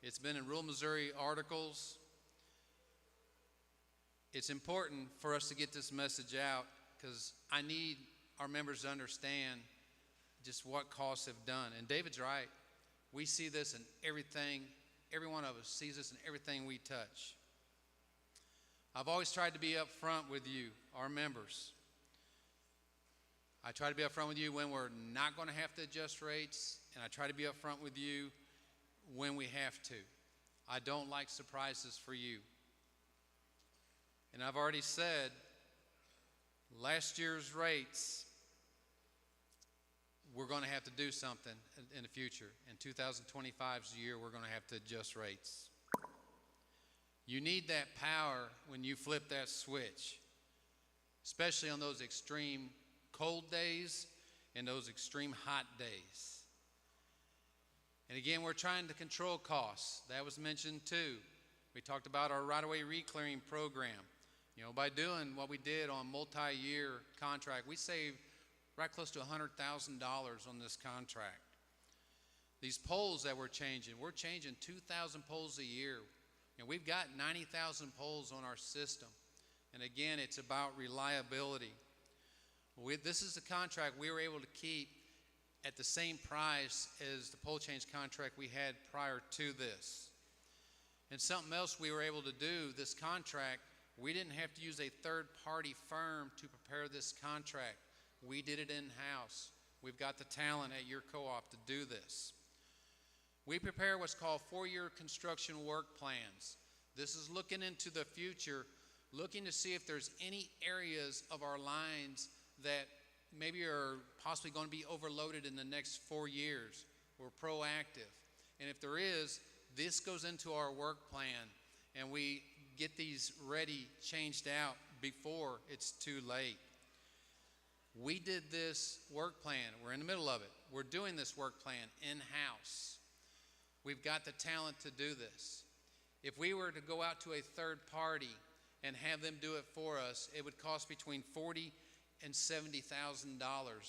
It's been in Rural Missouri articles. It's important for us to get this message out because I need our members to understand just what costs have done. And David's right. We see this in everything. Every one of us sees this in everything we touch. I've always tried to be upfront with you, our members. I try to be upfront with you when we're not going to have to adjust rates, and I try to be upfront with you when we have to. I don't like surprises for you. And I've already said, last year's rates, we're going to have to do something in the future. And 2025 is the year we're going to have to adjust rates. You need that power when you flip that switch, especially on those extreme cold days and those extreme hot days. And again, we're trying to control costs. That was mentioned too. We talked about our right-of-way reclearing program. You know, by doing what we did on multi-year contract, we saved right close to $100,000 on this contract. These poles that we're changing 2,000 poles a year. And we've got 90,000 poles on our system. And again, it's about reliability. This is the contract we were able to keep at the same price as the pole change contract we had prior to this. And something else we were able to do, this contract, we didn't have to use a third-party firm to prepare this contract. We did it in-house. We've got the talent at your co-op to do this. We prepare what's called 4-year construction work plans. This is looking into the future, looking to see if there's any areas of our lines that maybe are possibly going to be overloaded in the next 4 years. We're proactive. And if there is, this goes into our work plan, and we get these ready, changed out before it's too late. We did this work plan. We're in the middle of it. We're doing this work plan in-house. We've got the talent to do this. If we were to go out to a third party and have them do it for us, it would cost between $40,000 and $70,000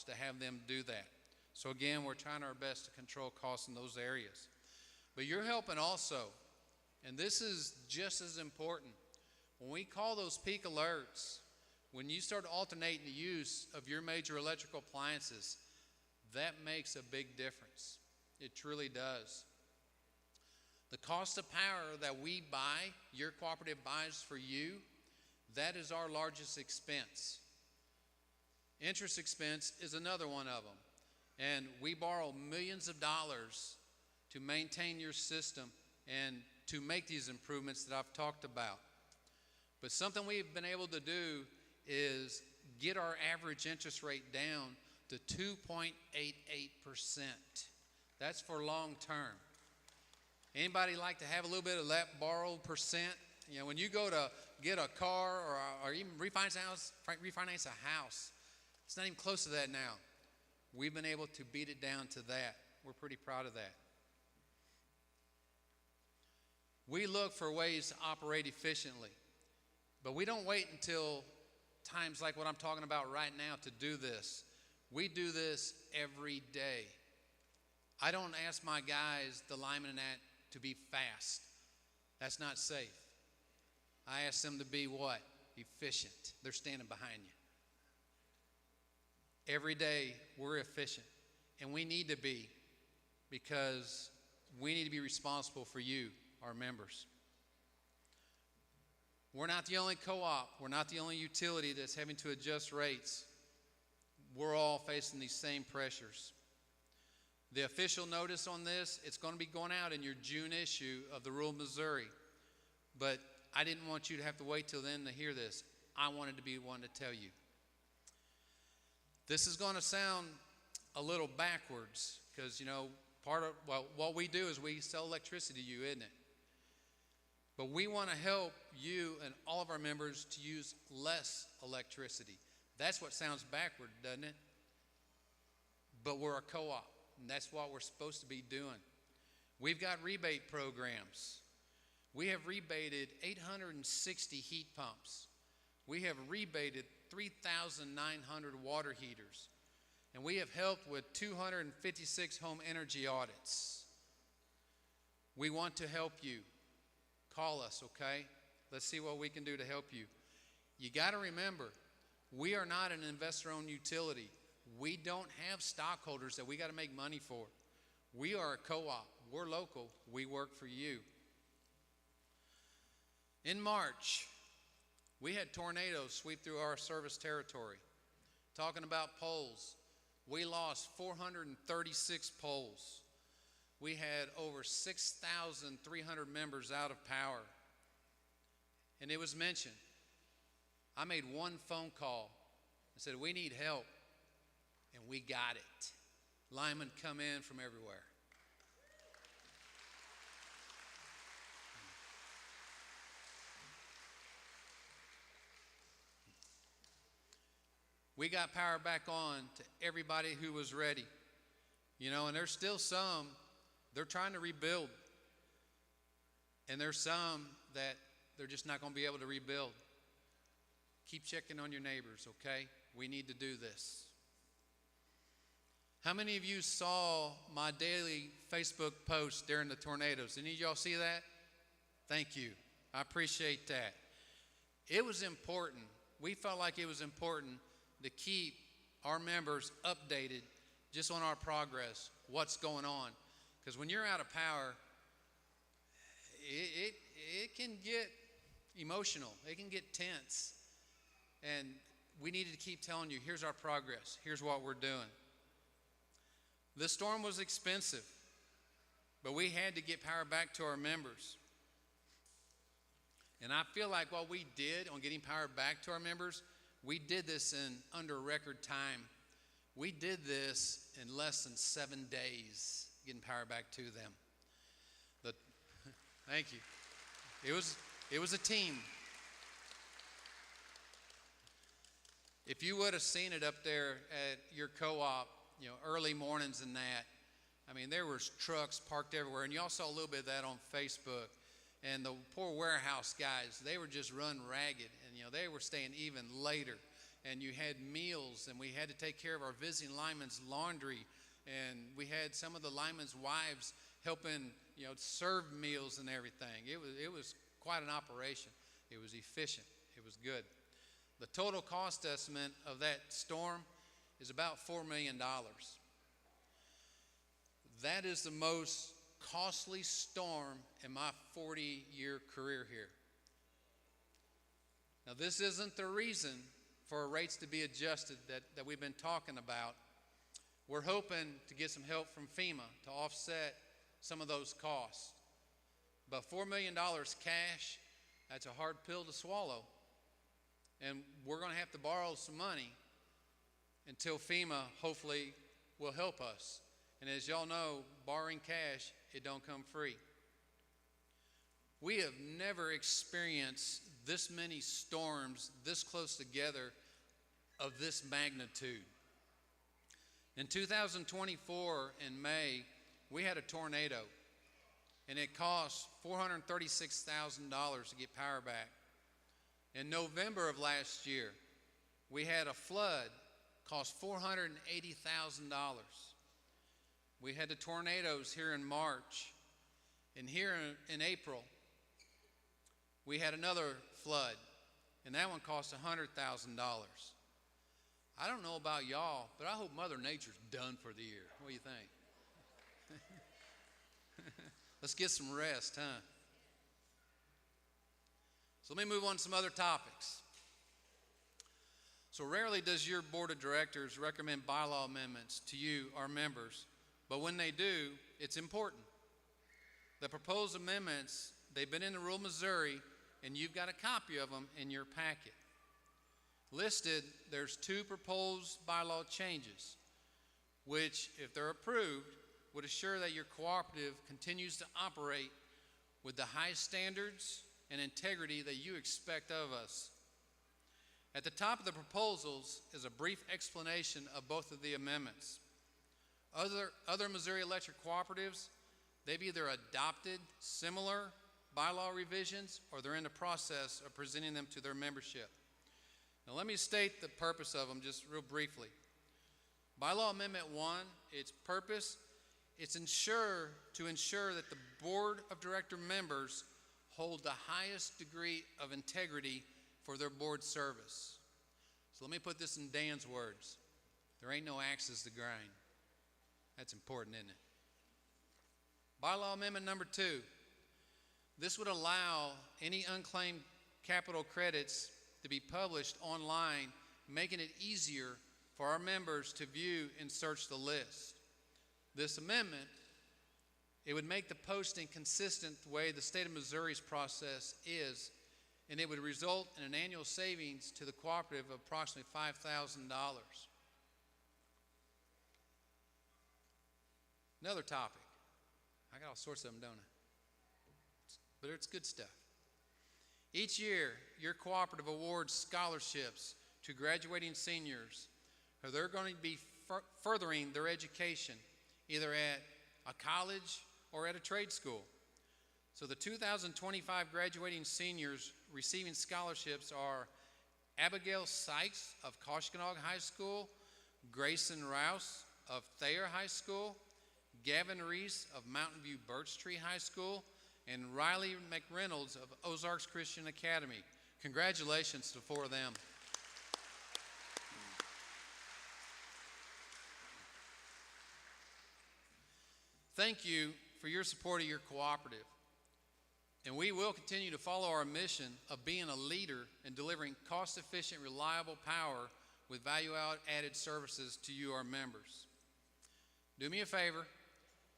to have them do that. So again, we're trying our best to control costs in those areas. But you're helping also, and this is just as important. When we call those peak alerts, when you start alternating the use of your major electrical appliances, that makes a big difference. It truly does. The cost of power that we buy, your cooperative buys for you, that is our largest expense. Interest expense is another one of them. And we borrow millions of dollars to maintain your system and to make these improvements that I've talked about. But something we've been able to do is get our average interest rate down to 2.88%. That's for long term. Anybody like to have a little bit of that borrowed percent? You know, when you go to get a car or even refinance a house, it's not even close to that now. We've been able to beat it down to that. We're pretty proud of that. We look for ways to operate efficiently, but we don't wait until times like what I'm talking about right now to do this. We do this every day. I don't ask my guys, the linemen and that, to be fast. That's not safe. I ask them to be what? Efficient. They're standing behind you. Every day we're efficient, and we need to be, because we need to be responsible for you, our members. We're not the only co-op. We're not the only utility that's having to adjust rates. We're all facing these same pressures. The official notice on this, it's going to be going out in your June issue of the Rural Missouri. But I didn't want you to have to wait till then to hear this. I wanted to be one to tell you. This is going to sound a little backwards because, you know, what we do is we sell electricity to you, isn't it? But we want to help you and all of our members to use less electricity. That's what sounds backward, doesn't it? But we're a co-op, and that's what we're supposed to be doing. We've got rebate programs. We have rebated 860 heat pumps. We have rebated 3,900 water heaters. And we have helped with 256 home energy audits. We want to help you. Call us, okay? Let's see what we can do to help you. You got to remember, we are not an investor-owned utility. We don't have stockholders that we got to make money for. We are a co-op. We're local. We work for you. In March, we had tornadoes sweep through our service territory. Talking about poles, we lost 436 poles. We had over 6,300 members out of power. And it was mentioned. I made one phone call and said, we need help. And we got it. Linemen come in from everywhere. We got power back on to everybody who was ready. You know, and there's still some, they're trying to rebuild. And there's some that they're just not going to be able to rebuild. Keep checking on your neighbors, okay? We need to do this. How many of you saw my daily Facebook post during the tornadoes? Any of y'all see that? Thank you. I appreciate that. It was important. We felt like it was important to keep our members updated just on our progress, what's going on. Because when you're out of power, it can get emotional. It can get tense. And we needed to keep telling you, here's our progress. Here's what we're doing. The storm was expensive, but we had to get power back to our members. And I feel like what we did on getting power back to our members, we did this in under record time. We did this in less than 7 days, getting power back to them. Thank you. It was a team. If you would have seen it up there at your co-op, you know, early mornings and that, I mean, there was trucks parked everywhere, and y'all saw a little bit of that on Facebook. And the poor warehouse guys, they were just run ragged, and you know, they were staying even later. And you had meals, and we had to take care of our visiting linemen's laundry, and we had some of the linemen's wives helping serve meals and everything. It was quite an operation. It was efficient. It was good. The total cost estimate of that storm is about $4 million. That is the most costly storm in my 40-year career here. Now, this isn't the reason for rates to be adjusted that we've been talking about. We're hoping to get some help from FEMA to offset some of those costs. But $4 million cash, that's a hard pill to swallow. And we're going to have to borrow some money until FEMA hopefully will help us. And as y'all know, borrowing cash, it don't come free. We have never experienced this many storms this close together of this magnitude. In 2024, in May, we had a tornado, and it cost $436,000 to get power back. In November of last year, we had a flood, cost $480,000. We had the tornadoes here in March, and here in April, we had another flood, and that one cost $100,000. I don't know about y'all, but I hope Mother Nature's done for the year. What do you think? Let's get some rest, huh? So let me move on to some other topics. So rarely does your board of directors recommend bylaw amendments to you, our members, but when they do, it's important. The proposed amendments, they've been in the Rural Missouri, and you've got a copy of them in your packet. Listed, there's 2 proposed bylaw changes, which, if they're approved, would assure that your cooperative continues to operate with the high standards and integrity that you expect of us. At the top of the proposals is a brief explanation of both of the amendments. Other Missouri electric cooperatives, they've either adopted similar bylaw revisions or they're in the process of presenting them to their membership. Now let me state the purpose of them just real briefly. Bylaw Amendment 1, its purpose, it's to ensure that the Board of Director members hold the highest degree of integrity for their board service. So let me put this in Dan's words. There ain't no axes to grind. That's important, isn't it? Bylaw Amendment number 2. This would allow any unclaimed capital credits to be published online, making it easier for our members to view and search the list. This amendment, it would make the posting consistent the way the state of Missouri's process is, and it would result in an annual savings to the cooperative of approximately $5,000. Another topic. I got all sorts of them, don't I? But it's good stuff. Each year, your cooperative awards scholarships to graduating seniors who they're going to be furthering their education, either at a college or at a trade school. So the 2025 graduating seniors receiving scholarships are Abigail Sykes of Koshkonong High School, Grayson Rouse of Thayer High School, Gavin Reese of Mountain View Birch Tree High School, and Riley McReynolds of Ozarks Christian Academy. Congratulations to 4 of them. Thank you for your support of your cooperative. And we will continue to follow our mission of being a leader in delivering cost-efficient, reliable power with value-added services to you, our members. Do me a favor.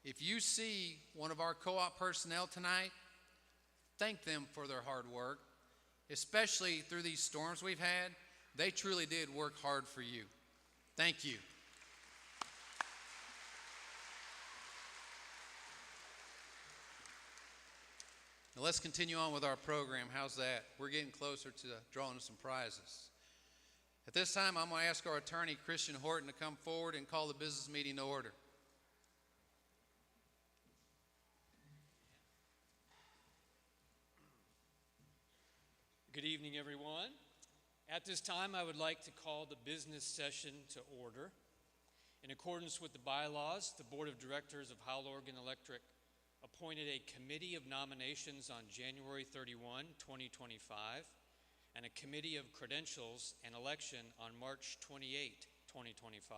If you see one of our co-op personnel tonight, thank them for their hard work, especially through these storms we've had. They truly did work hard for you. Thank you. Now let's continue on with our program. How's that? We're getting closer to drawing some prizes. At this time, I'm going to ask our attorney, Christian Horton, to come forward and call the business meeting to order. Good evening, everyone. At this time, I would like to call the business session to order. In accordance with the bylaws, the Board of Directors of Howell-Oregon Electric appointed a committee of nominations on January 31, 2025, and a committee of credentials and election on March 28, 2025.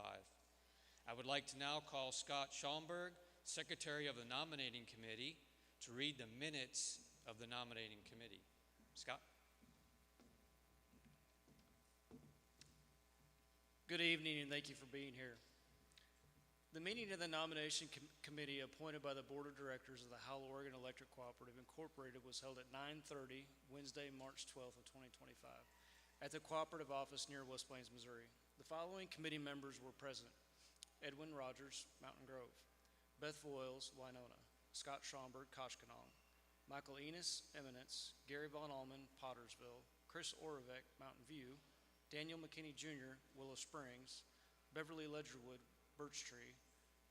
I would like to now call Scott Schaumburg, Secretary of the Nominating Committee, to read the minutes of the nominating committee. Scott? Good evening, and thank you for being here. The meeting of the nomination committee appointed by the Board of Directors of the Howell-Oregon Electric Cooperative Incorporated was held at 9:30 Wednesday, March 12th of 2025 at the cooperative office near West Plains, Missouri. The following committee members were present: Edwin Rogers, Mountain Grove; Beth Voiles, Winona; Scott Schaumburg, Koshkonong; Michael Enos, Eminence; Gary Von Allman, Pottersville; Chris Oravec, Mountain View; Daniel McKinney Jr., Willow Springs; Beverly Ledgerwood, Birch Tree;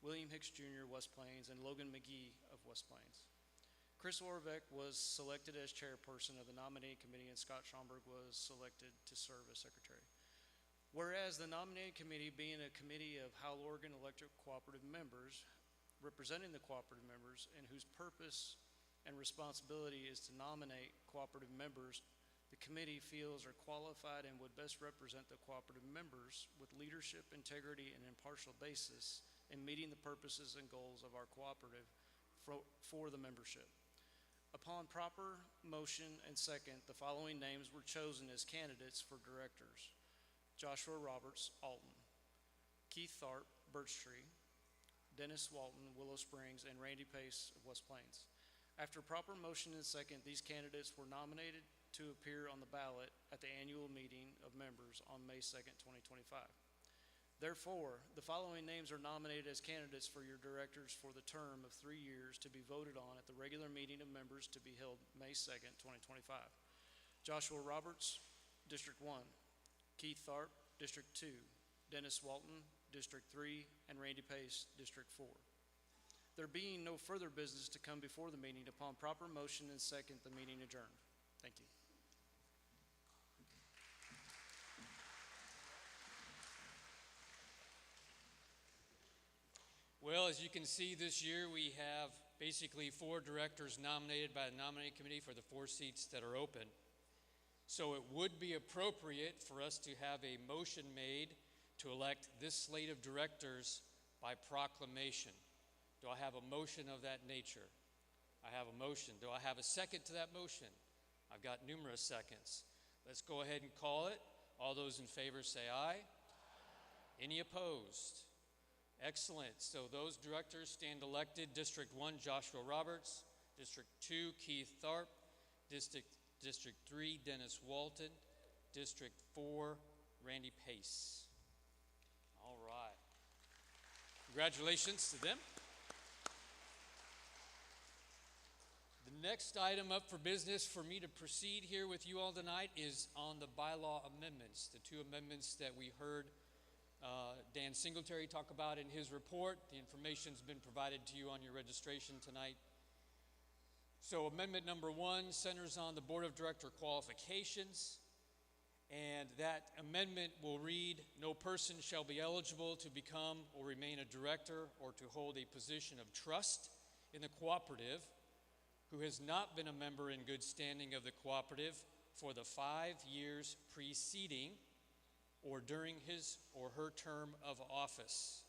William Hicks Jr., West Plains; and Logan McGee of West Plains. Chris Oravec was selected as chairperson of the nominating committee, and Scott Schaumburg was selected to serve as secretary. Whereas the nominating committee, being a committee of Howell-Oregon Electric Cooperative members, representing the cooperative members, and whose purpose and responsibility is to nominate cooperative members, the committee feels are qualified and would best represent the cooperative members with leadership, integrity, and impartial basis in meeting the purposes and goals of our cooperative for the membership. Upon proper motion and second, the following names were chosen as candidates for directors: Joshua Roberts, Alton; Keith Tharp, Birch Tree; Dennis Walton, Willow Springs; and Randy Pace of West Plains. After proper motion and second, these candidates were nominated to appear on the ballot at the annual meeting of members on May 2nd, 2025. Therefore, the following names are nominated as candidates for your directors for the term of 3 years to be voted on at the regular meeting of members to be held May 2nd, 2025. Joshua Roberts, District 1; Keith Tharp, District 2; Dennis Walton, District 3; and Randy Pace, District 4. There being no further business to come before the meeting, upon proper motion and second, the meeting adjourned. Thank you. Well, as you can see, this year we have basically 4 directors nominated by the nominating committee for the 4 seats that are open. So it would be appropriate for us to have a motion made to elect this slate of directors by proclamation. Do I have a motion of that nature? I have a motion. Do I have a second to that motion? I've got numerous seconds. Let's go ahead and call it. All those in favor say aye. Any opposed? Excellent. So those directors stand elected. District 1, Joshua Roberts. District 2, Keith Tharp. District 3, Dennis Walton. District 4, Randy Pace. All right. Congratulations to them. The next item up for business for me to proceed here with you all tonight is on the bylaw amendments, the 2 amendments that we heard Dan Singletary talk about in his report. The information's been provided to you on your registration tonight. So amendment number 1 centers on the Board of Director qualifications, and that amendment will read, "No person shall be eligible to become or remain a director or to hold a position of trust in the cooperative who has not been a member in good standing of the cooperative for the 5 years preceding or during his or her term of office."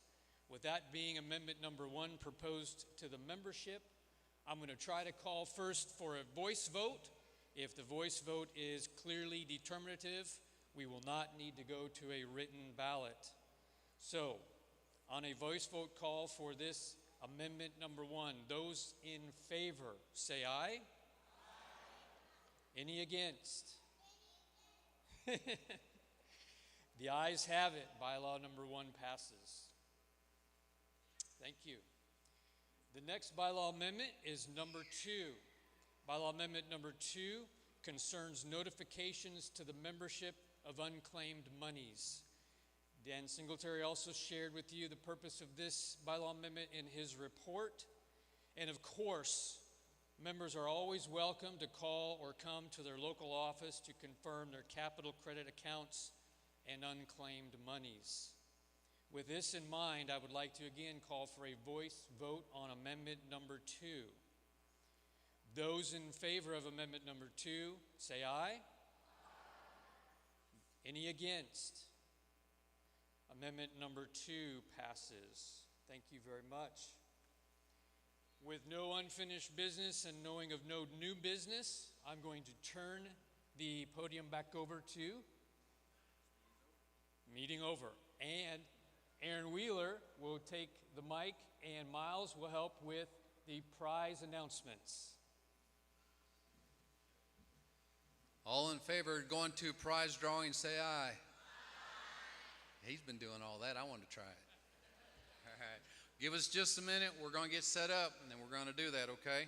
With that being amendment number 1 proposed to the membership, I'm going to try to call first for a voice vote. If the voice vote is clearly determinative, we will not need to go to a written ballot. So, on a voice vote call for this amendment number 1, those in favor say aye. Aye. Any against? The ayes have it. Bylaw number 1 passes. Thank you. The next bylaw amendment is number 2. Bylaw amendment number 2 concerns notifications to the membership of unclaimed monies. Dan Singletary also shared with you the purpose of this bylaw amendment in his report. And of course, members are always welcome to call or come to their local office to confirm their capital credit accounts and unclaimed monies. With this in mind, I would like to again call for a voice vote on amendment number 2. Those in favor of amendment number 2, say aye. Any against? Amendment number 2 passes. Thank you very much. With no unfinished business and knowing of no new business, I'm going to turn the podium back over to meeting over. And Aaron Wheeler will take the mic, and Miles will help with the prize announcements. All in favor of going to prize drawing, say aye. He's been doing all that. I want to try it. All right. Give us just a minute. We're going to get set up, and then we're going to do that, okay?